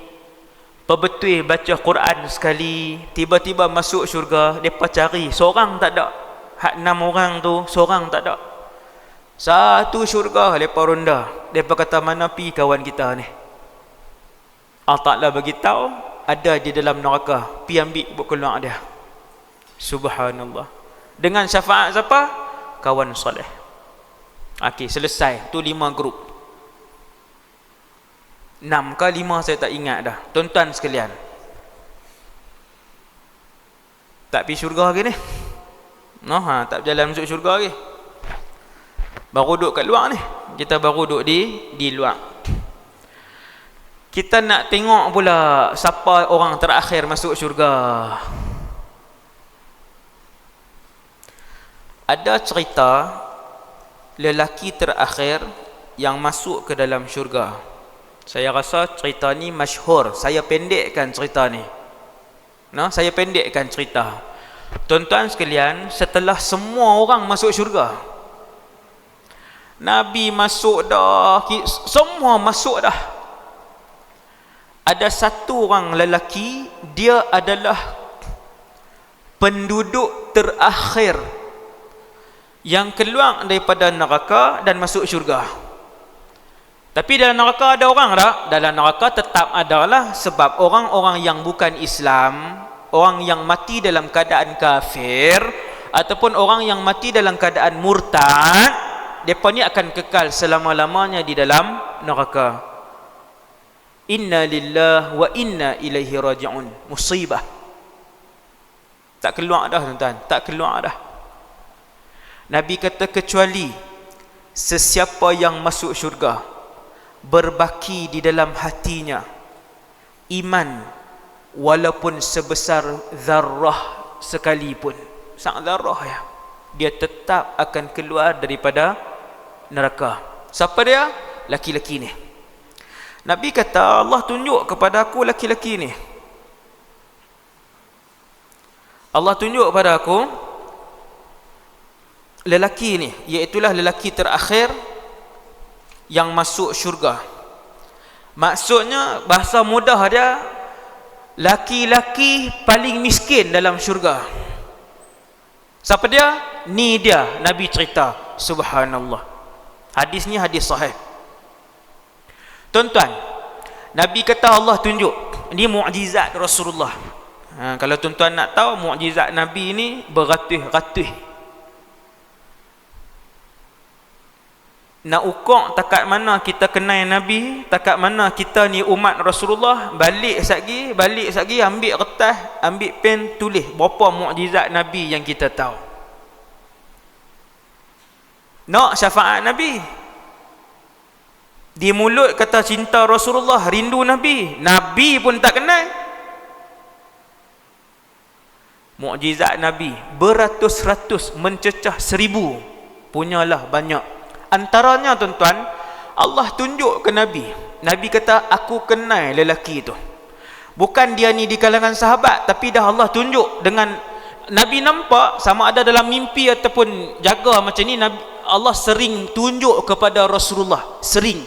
perbetul baca Quran sekali, tiba-tiba masuk syurga. Mereka cari, seorang tak ada. Hak 6 orang tu, seorang tak ada. Satu syurga, mereka ronda. Mereka kata, mana pi kawan kita ni? Allah Ta'ala bagi tahu ada di dalam neraka, pi ambil buat keluar dia. Subhanallah. Dengan syafaat siapa? Kawan soleh. Okey, selesai. Tu 5 grup. 6 ke 5 saya tak ingat dah. Tuan-tuan sekalian, tak pergi syurga lagi ni. Tak berjalan masuk syurga lagi. Baru duduk kat luar ni. Kita baru duduk di luar. Kita nak tengok pula siapa orang terakhir masuk syurga. Ada cerita lelaki terakhir yang masuk ke dalam syurga. Saya rasa cerita ni masyhur. Saya pendekkan cerita ni. Saya pendekkan cerita. Tuan-tuan sekalian, setelah semua orang masuk syurga, Nabi masuk dah, semua masuk dah, ada satu orang lelaki, dia adalah penduduk terakhir yang keluar daripada neraka dan masuk syurga. Tapi dalam neraka ada orang tak? Dalam neraka tetap adalah, sebab orang-orang yang bukan Islam, orang yang mati dalam keadaan kafir, ataupun orang yang mati dalam keadaan murtad, mereka ni akan kekal selama-lamanya di dalam neraka. Inna lillahi wa inna ilaihi raji'un. Musibah. Tak keluar dah tuan-tuan, tak keluar dah. Nabi kata kecuali sesiapa yang masuk syurga berbaki di dalam hatinya iman walaupun sebesar zarrah sekalipun, sang zarrah ya, dia tetap akan keluar daripada neraka. Siapa dia? Laki-laki ni. Nabi kata, Allah tunjuk kepada aku laki-laki ni. Allah tunjuk kepada aku lelaki ni, iaitulah lelaki terakhir yang masuk syurga. Maksudnya bahasa mudah dia, laki-laki paling miskin dalam syurga. Siapa dia? Ni dia, Nabi cerita. Subhanallah. Hadis ni hadis sahih. Tuan-tuan, Nabi kata Allah tunjuk. Ini mukjizat Rasulullah. Kalau tuan-tuan nak tahu, mukjizat Nabi ni beratus-ratus. Nak ukur takat mana kita kenal Nabi, takat mana kita ni umat Rasulullah, balik satgi, ambil kertas, ambil pen, tulis berapa mukjizat Nabi yang kita tahu. Nak syafaat Nabi, di mulut kata cinta Rasulullah, rindu Nabi, Nabi pun tak kenal. Mukjizat Nabi beratus-ratus, mencecah 1000, punyalah banyak. Antaranya tuan-tuan, Allah tunjuk ke Nabi. Nabi kata, aku kenal lelaki itu. Bukan dia ni di kalangan sahabat, tapi dah Allah tunjuk. Dengan Nabi nampak, sama ada dalam mimpi ataupun jaga macam ni, Allah sering tunjuk kepada Rasulullah. Sering.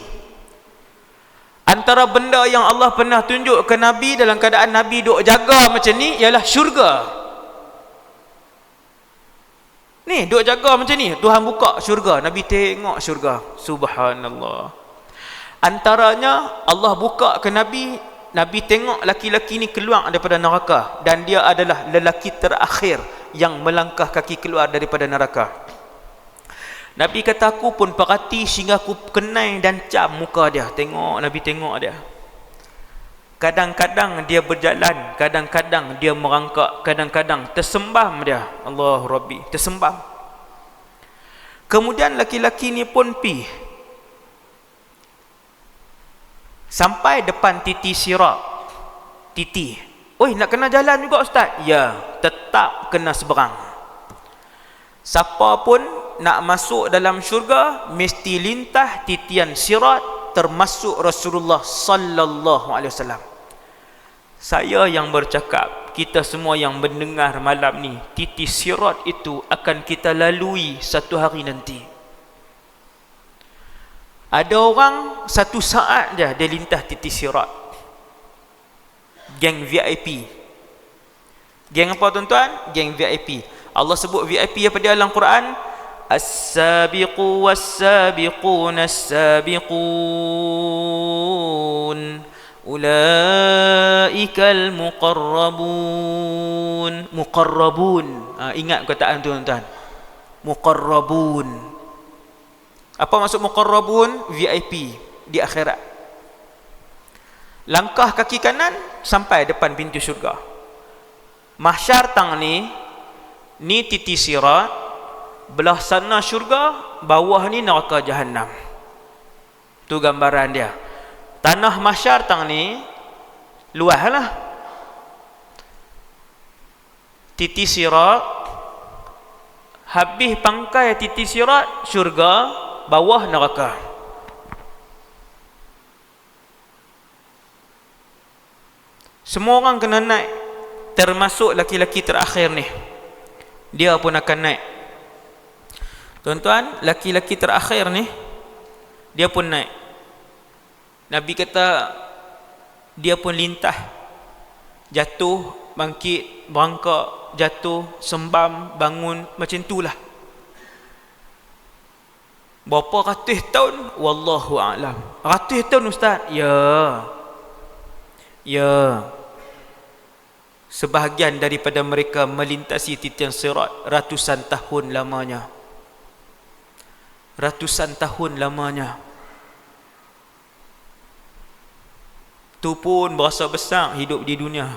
Antara benda yang Allah pernah tunjuk ke Nabi dalam keadaan Nabi duk jaga macam ni, ialah syurga. Ni duk jaga macam ni, Tuhan buka syurga, Nabi tengok syurga. Subhanallah. Antaranya Allah buka ke Nabi, Nabi tengok laki-laki ni keluar daripada neraka, dan dia adalah lelaki terakhir yang melangkah kaki keluar daripada neraka. Nabi kata, aku pun perhati sehingga aku kenal dan cam muka dia. Tengok, Nabi tengok dia. Kadang-kadang dia berjalan, kadang-kadang dia merangkak, kadang-kadang tersembam dia. Allah Rabbi, tersembam. Kemudian laki-laki ni pun pi sampai depan titi sirat. Titi. Oi, nak kena jalan juga Ustaz? Ya, tetap kena seberang. Siapa pun nak masuk dalam syurga mesti lintah titian sirat, termasuk Rasulullah sallallahu alaihi wasallam. Saya yang bercakap, kita semua yang mendengar malam ni, titi sirat itu akan kita lalui satu hari nanti. Ada orang satu saat je dia lintah titi sirat. Geng VIP. Geng apa tuan-tuan? Geng VIP. Allah sebut VIP apa dia dalam Quran? As-sabiqu was-sabiquna as-sabiqun Ulaikal muqarrabun. Muqarrabun. Ingat perkataan tu tuan-tuan. Muqarrabun. Apa maksud muqarrabun? VIP di akhirat. Langkah kaki kanan sampai depan pintu syurga. Mahsyar tang ni titi sirat, belah sana syurga, bawah ni neraka jahannam. Tu gambaran dia. Tanah mahsyar tang ni luas lah. Titi sirat, habis pangkai titi sirat, syurga, bawah neraka. Semua orang kena naik, termasuk laki-laki terakhir ni. Dia pun akan naik. Tuan-tuan, laki-laki terakhir ni dia pun naik. Nabi kata dia pun lintah, jatuh, bangkit, berangkak, jatuh, sembam, bangun, macam itulah. Berapa ratus tahun? Wallahu a'lam. Ratus tahun ustaz? Ya. Sebahagian daripada mereka melintasi titian sirat ratusan tahun lamanya. Ratusan tahun lamanya. Tu pun berasa besar hidup di dunia.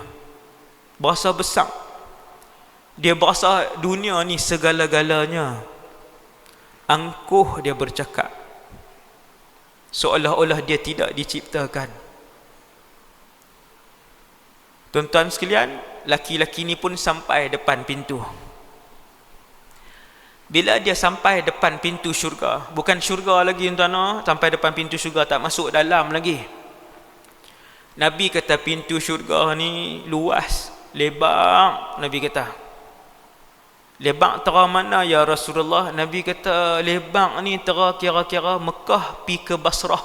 Berasa besar. Dia berasa dunia ni segala-galanya. Angkuh dia bercakap, seolah-olah dia tidak diciptakan. Tuan-tuan sekalian, laki-laki ni pun sampai depan pintu. Bila dia sampai depan pintu syurga, bukan syurga lagi tuan-tuan, sampai depan pintu syurga, tak masuk dalam lagi. Nabi kata pintu syurga ni luas, lebar. Nabi kata, lebar tera mana ya Rasulullah? Nabi kata lebar ni tera kira-kira Mekah pi ke Basrah.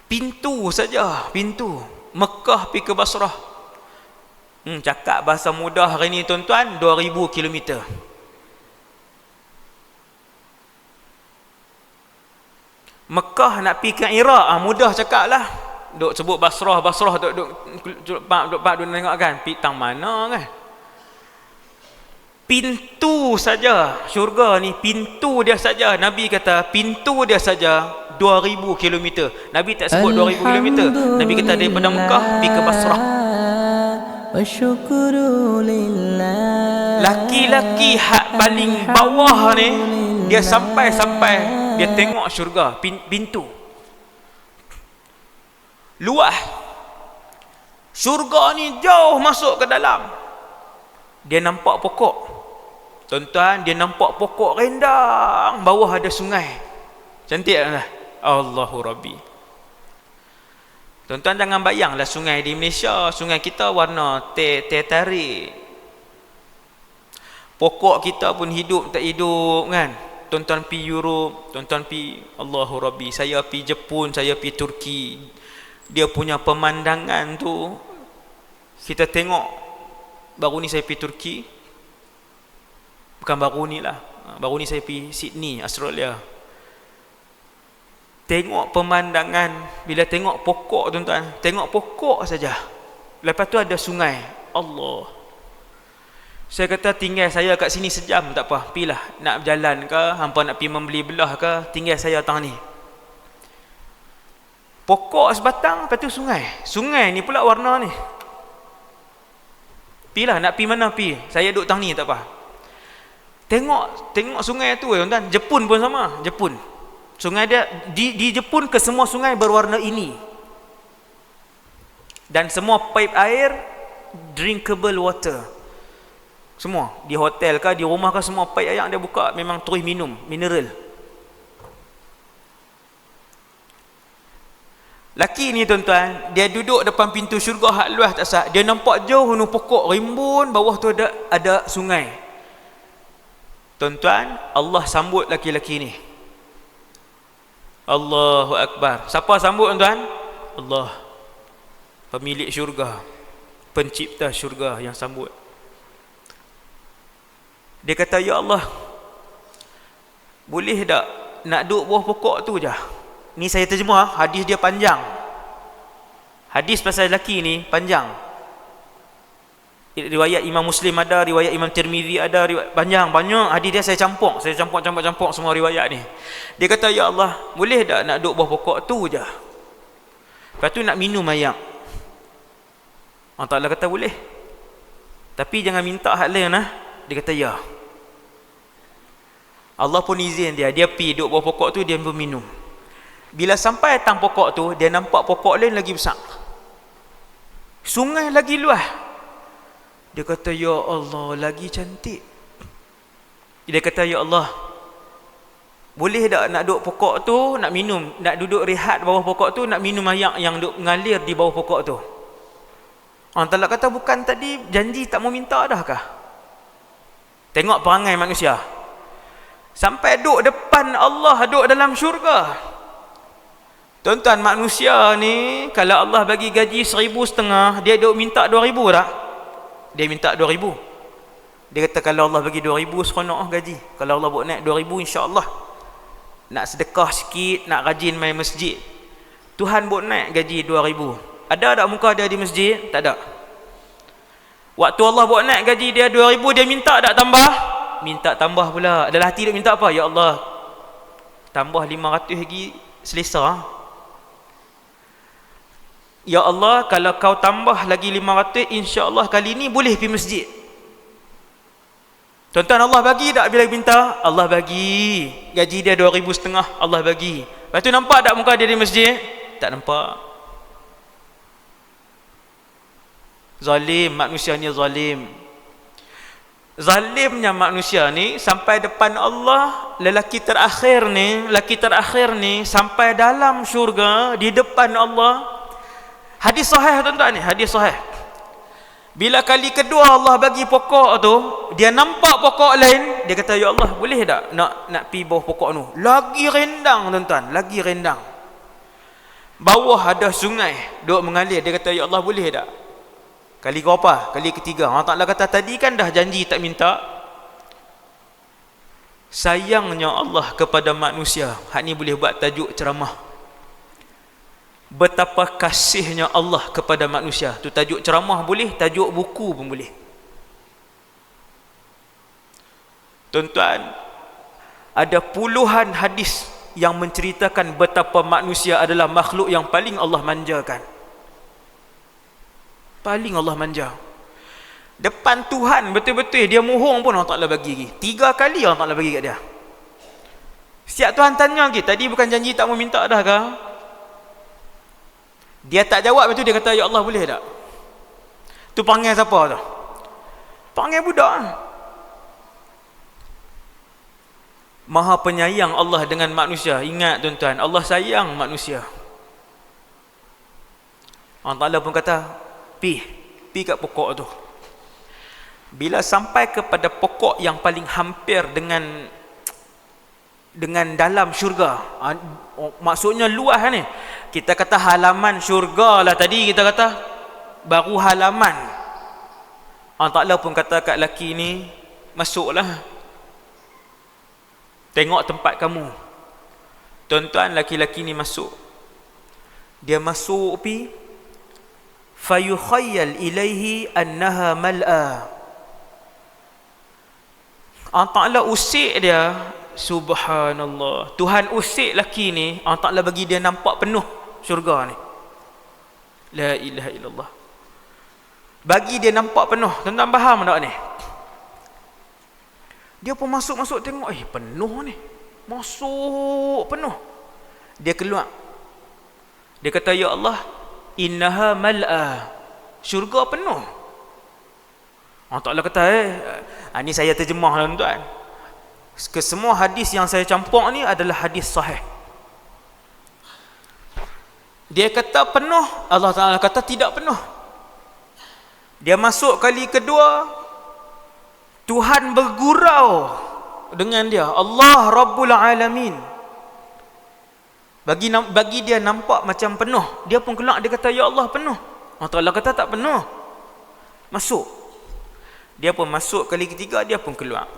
Pintu saja, pintu Mekah pi ke Basrah. Cakap bahasa mudah hari ni tuan-tuan, 2000 km. Mekah nak pi ke Iraq, mudah cakap lah. Duk sebut Basrah, duk tengok kan, pi tang mana kan. Pintu saja syurga ni, pintu dia saja, Nabi kata pintu dia saja 2000 km. Nabi tak sebut 2000 km. Nabi kata daripada Mekah pergi ke Basrah. Laki-laki hak paling bawah ni, dia sampai dia tengok syurga, pintu luas. Syurga ni jauh masuk ke dalam. Dia nampak pokok. Tuan-tuan, dia nampak pokok rendang, bawah ada sungai. Cantik tak? Allahu Rabbi. Tuan-tuan jangan bayanglah sungai di Malaysia, sungai kita warna teh tarik. Pokok kita pun hidup tak hidup kan. Tuan-tuan pi Europe, tuan-tuan pi, Allahu Rabbi, saya pi Jepun, saya pi Turki. Dia punya pemandangan tu kita tengok. Baru ni saya pi Turki. Bukan baru ni lah, baru ni saya pi Sydney, Australia. Tengok pemandangan, bila tengok pokok tuan-tuan, tengok pokok saja. Lepas tu ada sungai. Allah. Saya kata tinggal saya kat sini sejam tak apa, pilah nak berjalan ke, hampa nak pergi membeli belah ke, tinggal saya tang ni. Pokok sebatang, lepas tu sungai. Sungai ni pula warna ni. Pilah nak pi mana pi, saya duduk tang ni tak apa. Tengok sungai tu tuan-tuan. Jepun pun sama, Jepun. Sungai dia di Jepun ke semua sungai berwarna ini. Dan semua pipe air drinkable water. Semua di hotel ke di rumah ke, semua pipe air yang dia buka memang terus minum, mineral. Laki ni tuan-tuan, dia duduk depan pintu syurga hak luas tak sah. Dia nampak jauh pokok rimbun, bawah tu ada sungai. Tuan-tuan, Allah sambut laki-laki ni. Allahu Akbar. Siapa sambut tuan-tuan? Allah, pemilik syurga, pencipta syurga yang sambut. Dia kata, ya Allah, boleh tak nak duduk bawah pokok tu je? Ni saya terjemah, hadis dia panjang. Hadis pasal lelaki ni panjang. Riwayat Imam Muslim ada, riwayat Imam Tirmizi ada, riwayat banyak hadis dia saya campur semua riwayat ni. Dia kata, ya Allah, boleh tak nak duduk bawah pokok tu je, lepas tu nak minum air? Allah Ta'ala kata boleh, tapi jangan minta hal lain lah. Dia kata ya. Allah pun izin dia pergi duduk bawah pokok tu, dia pun minum. Bila sampai atas pokok tu, dia nampak pokok lain lagi besar, sungai lagi luas. Dia kata, ya Allah, lagi cantik. Dia kata, ya Allah, boleh tak nak duduk pokok tu, nak minum, nak duduk rehat bawah pokok tu, nak minum air yang duduk mengalir di bawah pokok tu? Allah Ta'ala kata, bukan tadi janji tak mau minta dah kah? Tengok perangai manusia. Sampai duduk depan Allah, duduk dalam syurga. Tuan-tuan, manusia ni kalau Allah bagi gaji 1,500, dia duk minta 2,000 tak? Dia minta 2,000. Dia kata kalau Allah bagi 2,000 seronok gaji. Kalau Allah buat naik 2,000, insya-Allah nak sedekah sikit, nak rajin main masjid, Tuhan buat naik gaji 2,000. Ada tak muka dia di masjid? Tak ada. Waktu Allah buat naik gaji dia 2,000, dia minta tak tambah? Minta tambah pula. Dalam hati dia minta apa? Ya Allah, tambah 500 lagi selesa. Ya Allah, kalau kau tambah lagi 500, insya-Allah kali ni boleh pergi masjid. Tuan-tuan, Allah bagi tak bila minta? Allah bagi. Gaji dia 2,500, Allah bagi. Lepas tu nampak tak muka dia di masjid? Tak nampak. Zalim, manusia ni zalim. Zalimnya manusia ni sampai depan Allah, lelaki terakhir ni sampai dalam syurga di depan Allah. Hadis sahih tuan-tuan ni, hadis sahih. Bila kali kedua Allah bagi pokok tu, dia nampak pokok lain, dia kata, ya Allah, boleh tak nak pi bawah pokok tu? Lagi rendang tuan-tuan, lagi rendang. Bawah ada sungai duk mengalir. Dia kata, ya Allah, boleh tak? Kali berapa? Kali ketiga. Allah Ta'ala kata, tadi kan dah janji tak minta. Sayangnya Allah kepada manusia. Hak ni boleh buat tajuk ceramah. Betapa kasihnya Allah kepada manusia. Tu tajuk ceramah boleh, tajuk buku pun boleh. Tuan-tuan, ada puluhan hadis yang menceritakan betapa manusia adalah makhluk yang paling Allah manjakan. Paling Allah manja. Depan Tuhan betul-betul dia mohon pun Allah Ta'ala bagi lagi. 3 kali Allah Ta'ala bagi kat dia. Setiap Tuhan tanya lagi, tadi bukan janji tak mau minta dah kah? Dia tak jawab, betul dia kata, ya Allah, boleh tak? Tu panggil siapa tu? Panggil budak. Maha penyayang Allah dengan manusia. Ingat tuan-tuan, Allah sayang manusia. Allah Ta'ala pun kata, pi kat pokok tu. Bila sampai kepada pokok yang paling hampir dengan dalam syurga, maksudnya luas ni. Kita kata halaman syurga lah tadi, kita kata baru halaman. Allah Ta'ala pun kata kat lelaki ni, masuklah, tengok tempat kamu. Tuan-tuan, lelaki-lelaki ni masuk. Dia masuk pi, fayukhayyal ilaihi annaha mal'a. Allah Ta'ala usik dia. Subhanallah, Tuhan usik lelaki ni, Allah Ta'ala bagi dia nampak penuh syurga ni. La ilaha illallah. Bagi dia nampak penuh. Tuan-tuan faham tak ni? Dia pun masuk tengok, penuh ni. Masuk penuh. Dia keluar. Dia kata, ya Allah, innaha mal'a. Syurga penuh. Allah Ta'ala kata, ni saya terjemah tuan-tuan. Kesemua hadis yang saya campur ni adalah hadis sahih. Dia kata penuh, Allah Ta'ala kata tidak penuh. Dia masuk kali kedua, Tuhan bergurau dengan dia, Allah Rabbul Alamin. Bagi dia nampak macam penuh. Dia pun keluar, dia kata, ya Allah, penuh. Allah Ta'ala kata tak penuh. Masuk. Dia pun masuk kali ketiga, dia pun keluar.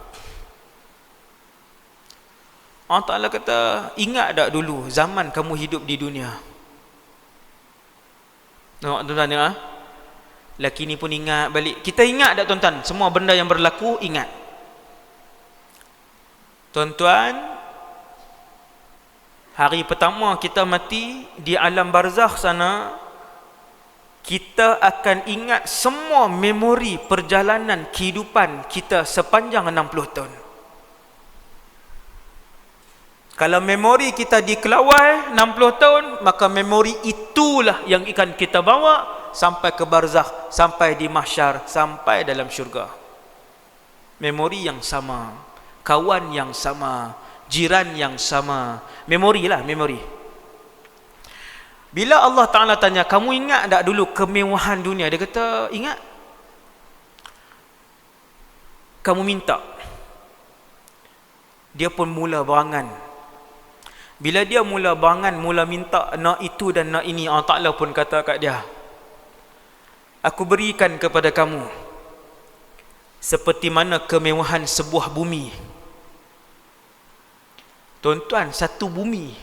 Allah Ta'ala kata, ingat tak dulu zaman kamu hidup di dunia? Tengok tuan-tuan ya. Laki ni pun ingat balik. Kita ingat tak tuan-tuan? Semua benda yang berlaku ingat. Tuan-tuan, hari pertama kita mati di alam barzakh sana, kita akan ingat semua memori perjalanan kehidupan kita sepanjang 60 tahun. Kalau memori kita di Kelawai 60 tahun, maka memori itulah yang akan kita bawa sampai ke barzakh, sampai di mahsyar, sampai dalam syurga. Memori yang sama, kawan yang sama, jiran yang sama. Memori lah, memori. Bila Allah Ta'ala tanya, kamu ingat tak dulu kemewahan dunia? Dia kata, ingat. Kamu minta. Dia pun mula berangan. Bila dia mula berangan, mula minta nak itu dan nak ini, Allah Ta'ala pun kata kat dia, aku berikan kepada kamu seperti mana kemewahan sebuah bumi. Tuan-tuan, satu bumi.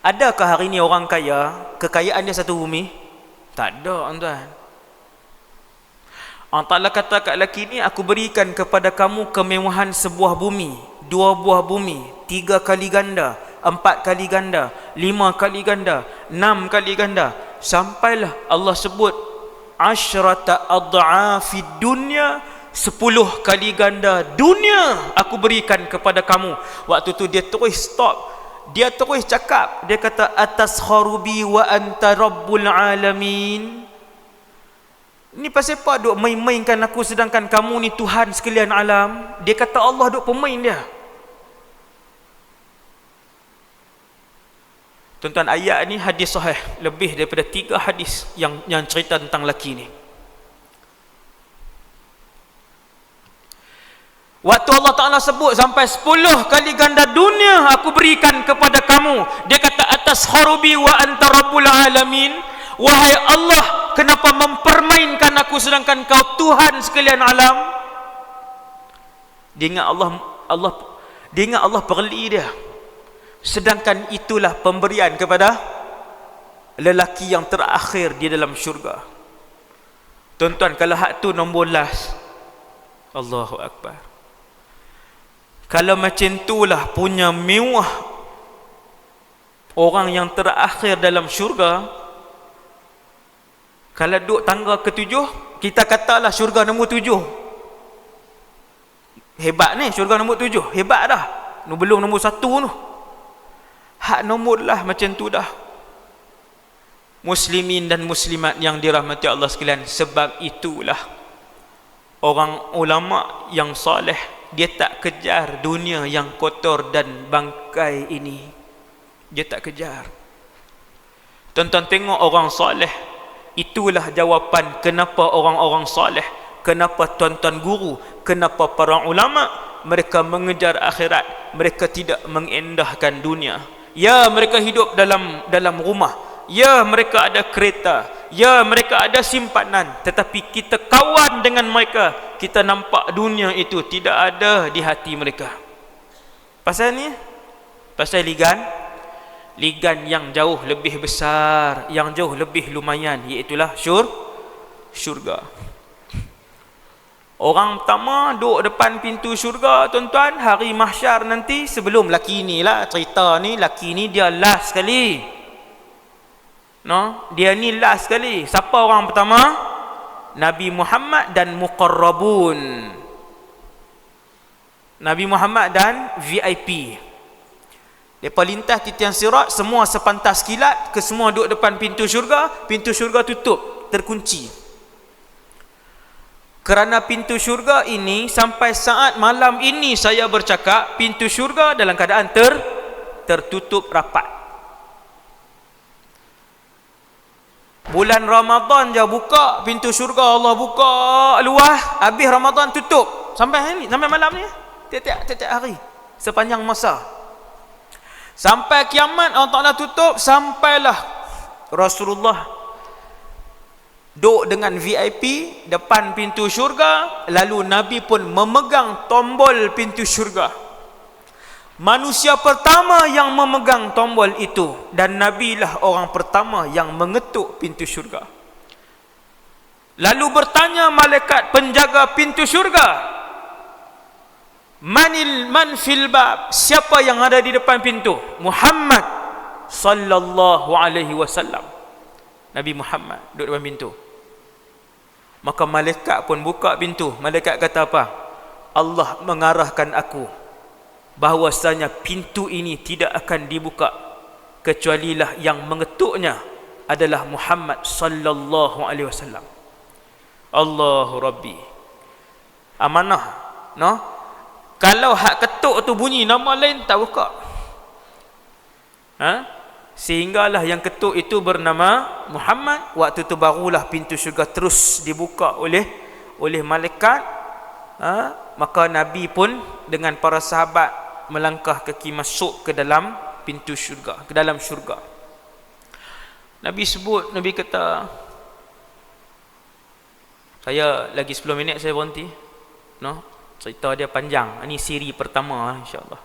Adakah hari ini orang kaya, kekayaan dia satu bumi? Tak ada, tuan-tuan. Allah Ta'ala kata kat lelaki ni, aku berikan kepada kamu kemewahan sebuah bumi, 2 buah bumi, 3 kali ganda, 4 kali ganda, 5 kali ganda, 6 kali ganda. Sampailah Allah sebut asyrata adha'afid dunya, 10 kali ganda dunia aku berikan kepada kamu. Waktu tu dia terus stop. Dia terus cakap. Dia kata, ataskharu bi wa anta rabbul alamin. Ni pasal apa duk main-mainkan aku sedangkan kamu ni Tuhan sekalian alam? Dia kata Allah duk pemain dia. Tuan-tuan, ayat ni hadis sahih. Lebih daripada 3 hadis yang cerita tentang lelaki ni. Waktu Allah Ta'ala sebut sampai 10 kali ganda dunia aku berikan kepada kamu, dia kata, atas kharubi wa anta rabbul alamin. Wahai Allah, kenapa mempermainkan aku sedangkan kau Tuhan sekalian alam? Dia ingat Allah perli dia. Sedangkan itulah pemberian kepada lelaki yang terakhir di dalam syurga. Tuan-tuan, kalau hak tu nombor last, Allahu Akbar. Kalau macam itulah punya mewah orang yang terakhir dalam syurga. Kalau duduk tangga ke-7, kita katalah syurga nombor 7. Hebat ni syurga nombor 7, hebat dah. Belum nombor 1 tu. Hak nombor lah macam tu dah. Muslimin dan muslimat yang dirahmati Allah sekalian, sebab itulah orang ulama yang soleh, dia tak kejar dunia yang kotor dan bangkai ini. Dia tak kejar. Tuan-tuan tengok orang soleh. Itulah jawapan kenapa orang-orang soleh, kenapa tuan-tuan guru, kenapa para ulama, mereka mengejar akhirat, mereka tidak mengendahkan dunia. Ya, mereka hidup dalam rumah. Ya, mereka ada kereta. Ya, mereka ada simpanan. Tetapi kita kawan dengan mereka, kita nampak dunia itu tidak ada di hati mereka. Pasal ni? Pasal ligan yang jauh lebih besar, yang jauh lebih lumayan, iaitulah syurga. Orang pertama duduk depan pintu syurga, tuan-tuan, hari mahsyar nanti. Sebelum laki ni lah cerita ni, laki ni dia last sekali. No, dia ni last sekali. Siapa orang pertama? Nabi Muhammad dan muqarrabun. Nabi Muhammad dan VIP. Mereka lintas titian sirat, semua sepantas kilat, semua duduk depan pintu syurga tutup, terkunci. Kerana pintu syurga ini, sampai saat malam ini saya bercakap, pintu syurga dalam keadaan tertutup rapat. Bulan Ramadan je buka, pintu syurga Allah buka luah, habis Ramadan tutup. Sampai malam ni, tiap-tiap hari, sepanjang masa. Sampai kiamat Allah Ta'ala tutup. Sampailah Rasulullah duduk dengan VIP depan pintu syurga. Lalu Nabi pun memegang tombol pintu syurga. Manusia pertama yang memegang tombol itu, dan Nabilah orang pertama yang mengetuk pintu syurga. Lalu bertanya malaikat penjaga pintu syurga, man fil bab, siapa yang ada di depan pintu? Muhammad sallallahu alaihi wasallam. Nabi Muhammad duduk depan pintu. Maka malaikat pun buka pintu. Malaikat kata apa? Allah mengarahkan aku bahwasanya pintu ini tidak akan dibuka kecualilah yang mengetuknya adalah Muhammad sallallahu alaihi wasallam. Allahu Rabbi. Amanah, no? Kalau hak ketuk tu bunyi, nama lain tak buka. Sehinggalah yang ketuk itu bernama Muhammad. Waktu tu barulah pintu syurga terus dibuka oleh malaikat. Maka Nabi pun dengan para sahabat melangkah kaki masuk ke dalam pintu syurga, ke dalam syurga. Nabi kata, saya lagi 10 minit saya berhenti. No? Cerita dia panjang. Ini siri pertama, insya-Allah.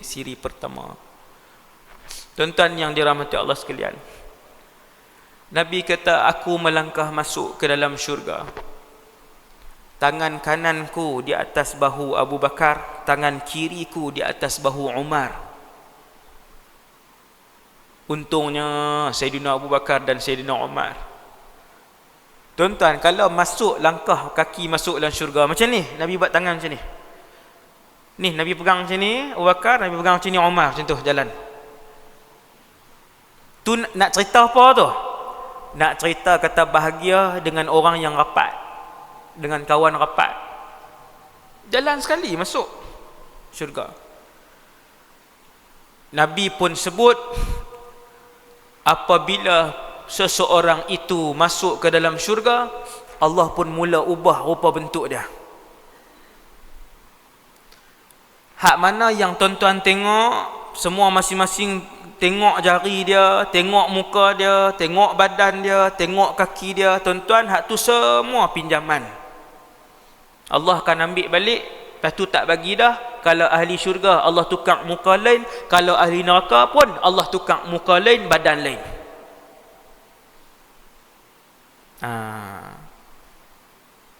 Siri pertama. Tuan-tuan yang dirahmati Allah sekalian. Nabi kata, aku melangkah masuk ke dalam syurga. Tangan kananku di atas bahu Abu Bakar, tangan kiriku di atas bahu Umar. Untungnya Sayyidina Abu Bakar dan Sayyidina Umar. Tuan-tuan, kalau masuk langkah kaki masuk dalam syurga macam ni, Nabi buat tangan macam ni. Ni Nabi pegang macam ni, Abu Bakar, Nabi pegang macam ni, Umar macam tu jalan. Tu nak cerita apa tu? Nak cerita kata bahagia dengan orang yang rapat, dengan kawan rapat. Jalan sekali masuk syurga. Nabi pun sebut apabila seseorang itu masuk ke dalam syurga, Allah pun mula ubah rupa bentuk dia. Hak mana yang tuan-tuan tengok, semua masing-masing tengok jari dia, tengok muka dia, tengok badan dia, tengok kaki dia. Tuan-tuan, hak tu semua pinjaman. Allah akan ambil balik, lepas tu tak bagi dah. Kalau ahli syurga, Allah tukar muka lain. Kalau ahli neraka pun, Allah tukar muka lain, badan lain.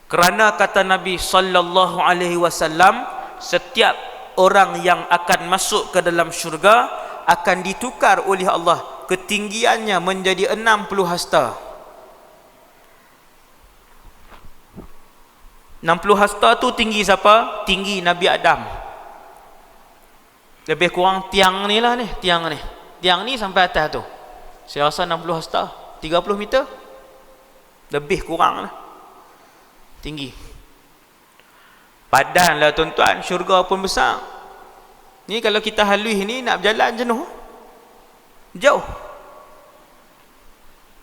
Kerana kata Nabi sallallahu alaihi wasallam, setiap orang yang akan masuk ke dalam syurga akan ditukar oleh Allah ketinggiannya menjadi 60 hasta. 60 hasta tu tinggi siapa? Tinggi Nabi Adam. Lebih kurang tiang ni lah ni, tiang ni. Tiang ni sampai atas tu. Saya rasa 60 hasta, 30 meter. Lebih kurang lah tinggi. Badan lah tuan-tuan, syurga pun besar. Ni kalau kita halus ni nak berjalan jenuh. Jauh.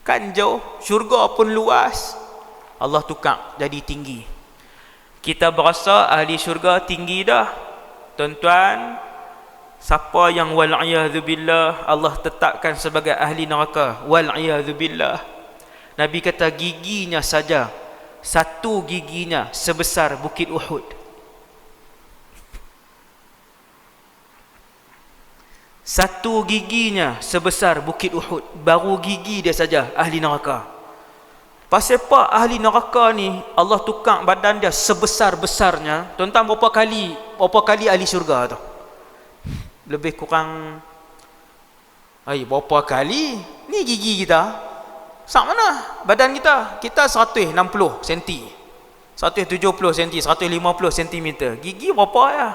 Kan jauh. Syurga pun luas. Allah tukar jadi tinggi. Kita berasa ahli syurga tinggi dah. Tuan-tuan, siapa yang wal'iyadzubillah Allah tetapkan sebagai ahli neraka, wal'iyadzubillah, Nabi kata giginya saja, satu giginya sebesar bukit Uhud. Satu giginya sebesar bukit Uhud. Baru gigi dia saja ahli neraka. Pasal apa ahli neraka ni Allah tukar badan dia sebesar-besarnya? Tuan-tuan, berapa kali ahli syurga tu? Lebih kurang berapa kali? Ni gigi kita. Sama mana badan kita? Kita 160 cm, 170 cm, 150 cm. Gigi berapa ya?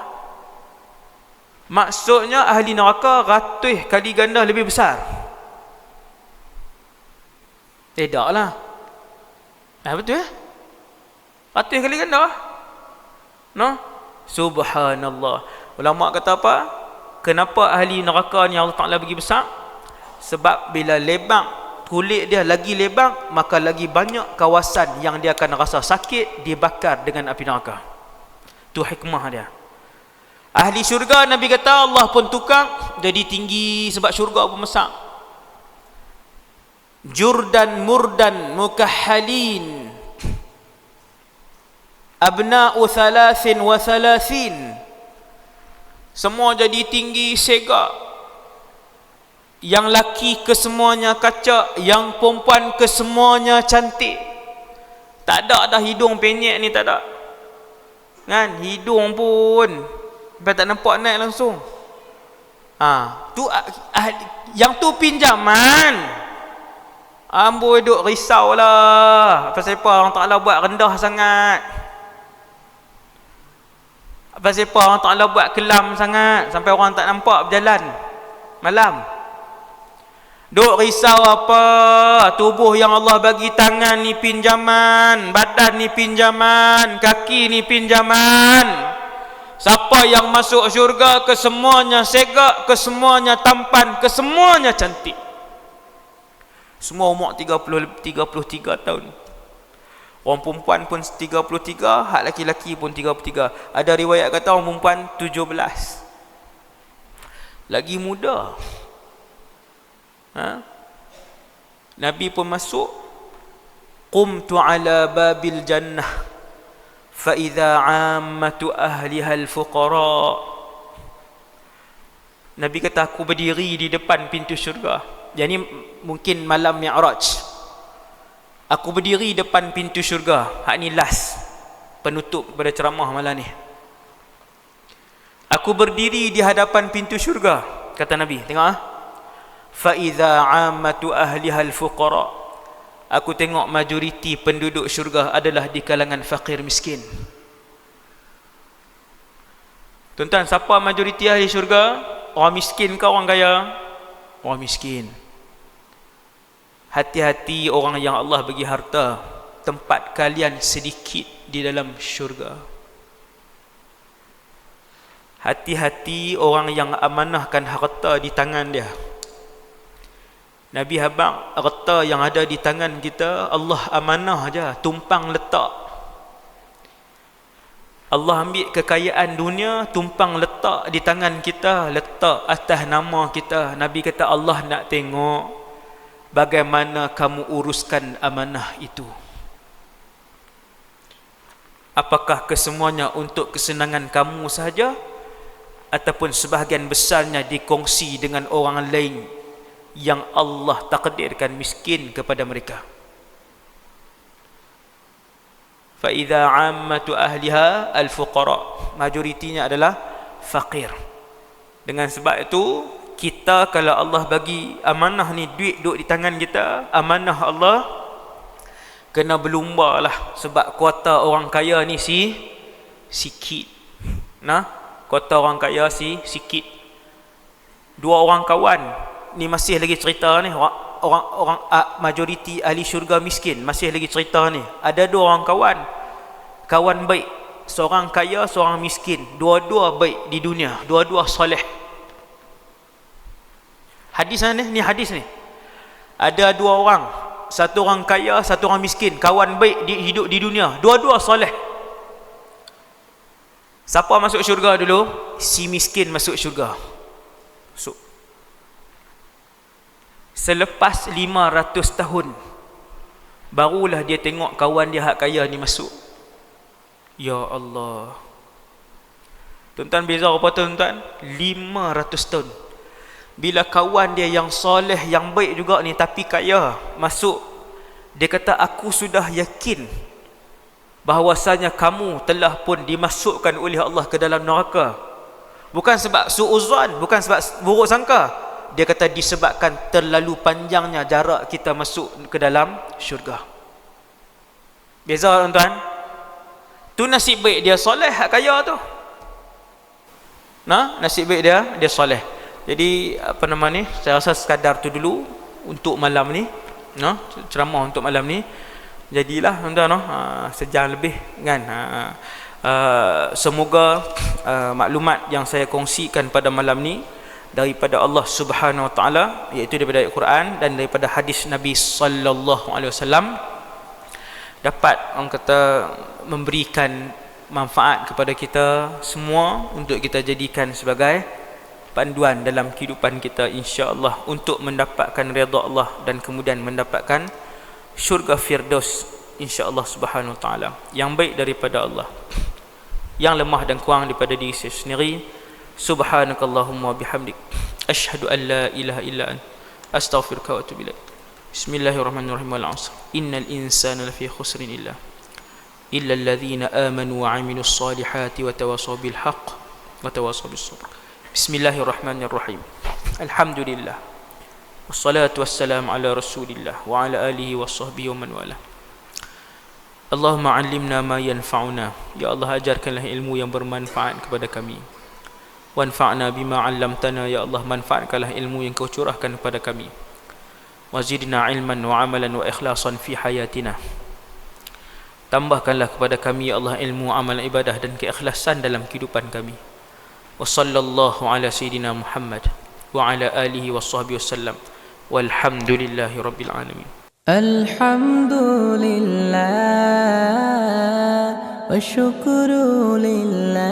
Maksudnya ahli neraka ratus kali ganda lebih besar. Tak lah. Betul ya? Ratus kali ganda. No? Subhanallah. Ulama kata apa? Kenapa ahli neraka ni Allah Ta'ala bagi besar? Sebab bila lebang kulit dia lagi lebang, maka lagi banyak kawasan yang dia akan rasa sakit dibakar dengan api neraka. Tu hikmah dia. Ahli syurga Nabi kata Allah pun tukar jadi tinggi sebab syurga pun besar. Jurdan murdan mukahhalin abna'u 33. Semua jadi tinggi segak. Yang laki kesemuanya kacak, yang perempuan kesemuanya cantik. Tak ada dah hidung penyek ni, tak ada. Kan, hidung pun sampai tak nampak naik langsung. Yang tu pinjaman. Amboi duk risaulah. Pasal apa orang Ta'ala buat rendah sangat? Pasal apa orang Ta'ala buat kelam sangat sampai orang tak nampak berjalan malam? Duk risau apa? Tubuh yang Allah bagi, tangan ni pinjaman, badan ni pinjaman, kaki ni pinjaman. Siapa yang masuk syurga, kesemuanya segak, kesemuanya tampan, kesemuanya cantik. Semua umur 33 tahun. Orang perempuan pun 33, hak laki-laki pun 33. Ada riwayat kata orang perempuan 17. Lagi muda. Nabi pun masuk. Qumtu ala babil jannah fa idza 'ammatu ahliha al-fuqara. Nabi kata, aku berdiri di depan pintu syurga. Yang ni mungkin malam Mi'raj. Aku berdiri depan pintu syurga. Hak ni last penutup kepada ceramah malam ni. Aku berdiri di hadapan pintu syurga, kata Nabi. Tengok fa idza 'ammatu ahliha al-fuqara. Aku tengok majoriti penduduk syurga adalah di kalangan fakir miskin. Tuan-tuan, siapa majoriti ahli syurga? Orang miskin ke orang kaya? Orang miskin. Hati-hati orang yang Allah bagi harta, tempat kalian sedikit di dalam syurga. Hati-hati orang yang amanahkan harta di tangan dia. Nabi habaq harta yang ada di tangan kita, Allah amanah aja, tumpang letak. Allah ambil kekayaan dunia, tumpang letak di tangan kita, letak atas nama kita. Nabi kata, Allah nak tengok bagaimana kamu uruskan amanah itu. Apakah kesemuanya untuk kesenangan kamu sahaja, ataupun sebahagian besarnya dikongsi dengan orang lain yang Allah takdirkan miskin kepada mereka. Fa idza 'ammatu ahliha al-fuqara. Majoritinya adalah fakir. Dengan sebab itu, kita kalau Allah bagi amanah ni, duit duduk di tangan kita, amanah Allah, kena berlumba lah. Sebab kuota orang kaya ni sikit. Kuota orang kaya sikit. Dua orang kawan ni masih lagi cerita ni, orang majoriti ahli syurga miskin masih lagi cerita ni. Ada dua orang kawan baik, seorang kaya, seorang miskin, dua-dua baik di dunia, dua-dua soleh. Hadis ni hadis ni. Ada dua orang, satu orang kaya, satu orang miskin, kawan baik hidup di dunia, dua-dua soleh. Siapa masuk syurga dulu? Si miskin masuk syurga. Selepas 500 tahun barulah dia tengok kawan dia hak kaya ni masuk. Ya Allah. Tuan-tuan, beza apa tuan-tuan? 500 tahun. Bila kawan dia yang soleh, yang baik juga ni, tapi kaya, masuk, dia kata, aku sudah yakin bahawasanya kamu telah pun dimasukkan oleh Allah ke dalam neraka. Bukan sebab su'uzan, bukan sebab buruk sangka. Dia kata disebabkan terlalu panjangnya jarak kita masuk ke dalam syurga. Beza tuan-tuan. Tu nasib baik dia soleh, hak kaya tu. Nasib baik dia soleh. Jadi apa nama ni, saya rasa sekadar tu dulu untuk malam ni, ceramah untuk malam ni. Jadilah tuan-tuan, sejam lebih kan. Semoga maklumat yang saya kongsikan pada malam ni daripada Allah Subhanahu Wa Taala, iaitu daripada Al-Quran dan daripada hadis Nabi sallallahu alaihi wasallam, dapat orang kata memberikan manfaat kepada kita semua untuk kita jadikan sebagai panduan dalam kehidupan kita, insya-Allah, untuk mendapatkan redha Allah dan kemudian mendapatkan syurga Firdaus, insya-Allah Subhanahu Wa Taala, yang baik daripada Allah, yang lemah dan kurang daripada diri saya sendiri. Subhanakallahumma bihamdik asyhadu an la ilaha illa anta astaghfiruka wa atubu ilaik. Bismillahirrahmanirrahim. Wal 'asr. Innal insana lafi khusrin illa alladhina amanu wa 'amilus solihati wa tawassaw bil haqq wa tawassaw bis sabr. Bismillahirrahmanirrahim. Alhamdulillah. Wassalatu wassalamu ala Rasulillah wa ala alihi washabbihi wa man wala. Allahumma 'allimna ma yanfa'una. Ya Allah, ajarkanlah ilmu yang bermanfaat kepada kami. Wanfa'na bima 'allamtana. Ya Allah, manfaatkanlah ilmu yang Kau curahkan kepada kami. Wazidna ilman wa amalan wa ikhlasan fi hayatina. Tambahkanlah kepada kami, ya Allah, ilmu, amalan, ibadah dan keikhlasan dalam kehidupan kami. Wa sallallahu ala sayyidina Muhammad wa ala alihi washabbihi wasallam. Walhamdulillahi rabbil alamin. Alhamdulillah wa syukru lillah.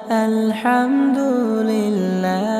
Alhamdulillah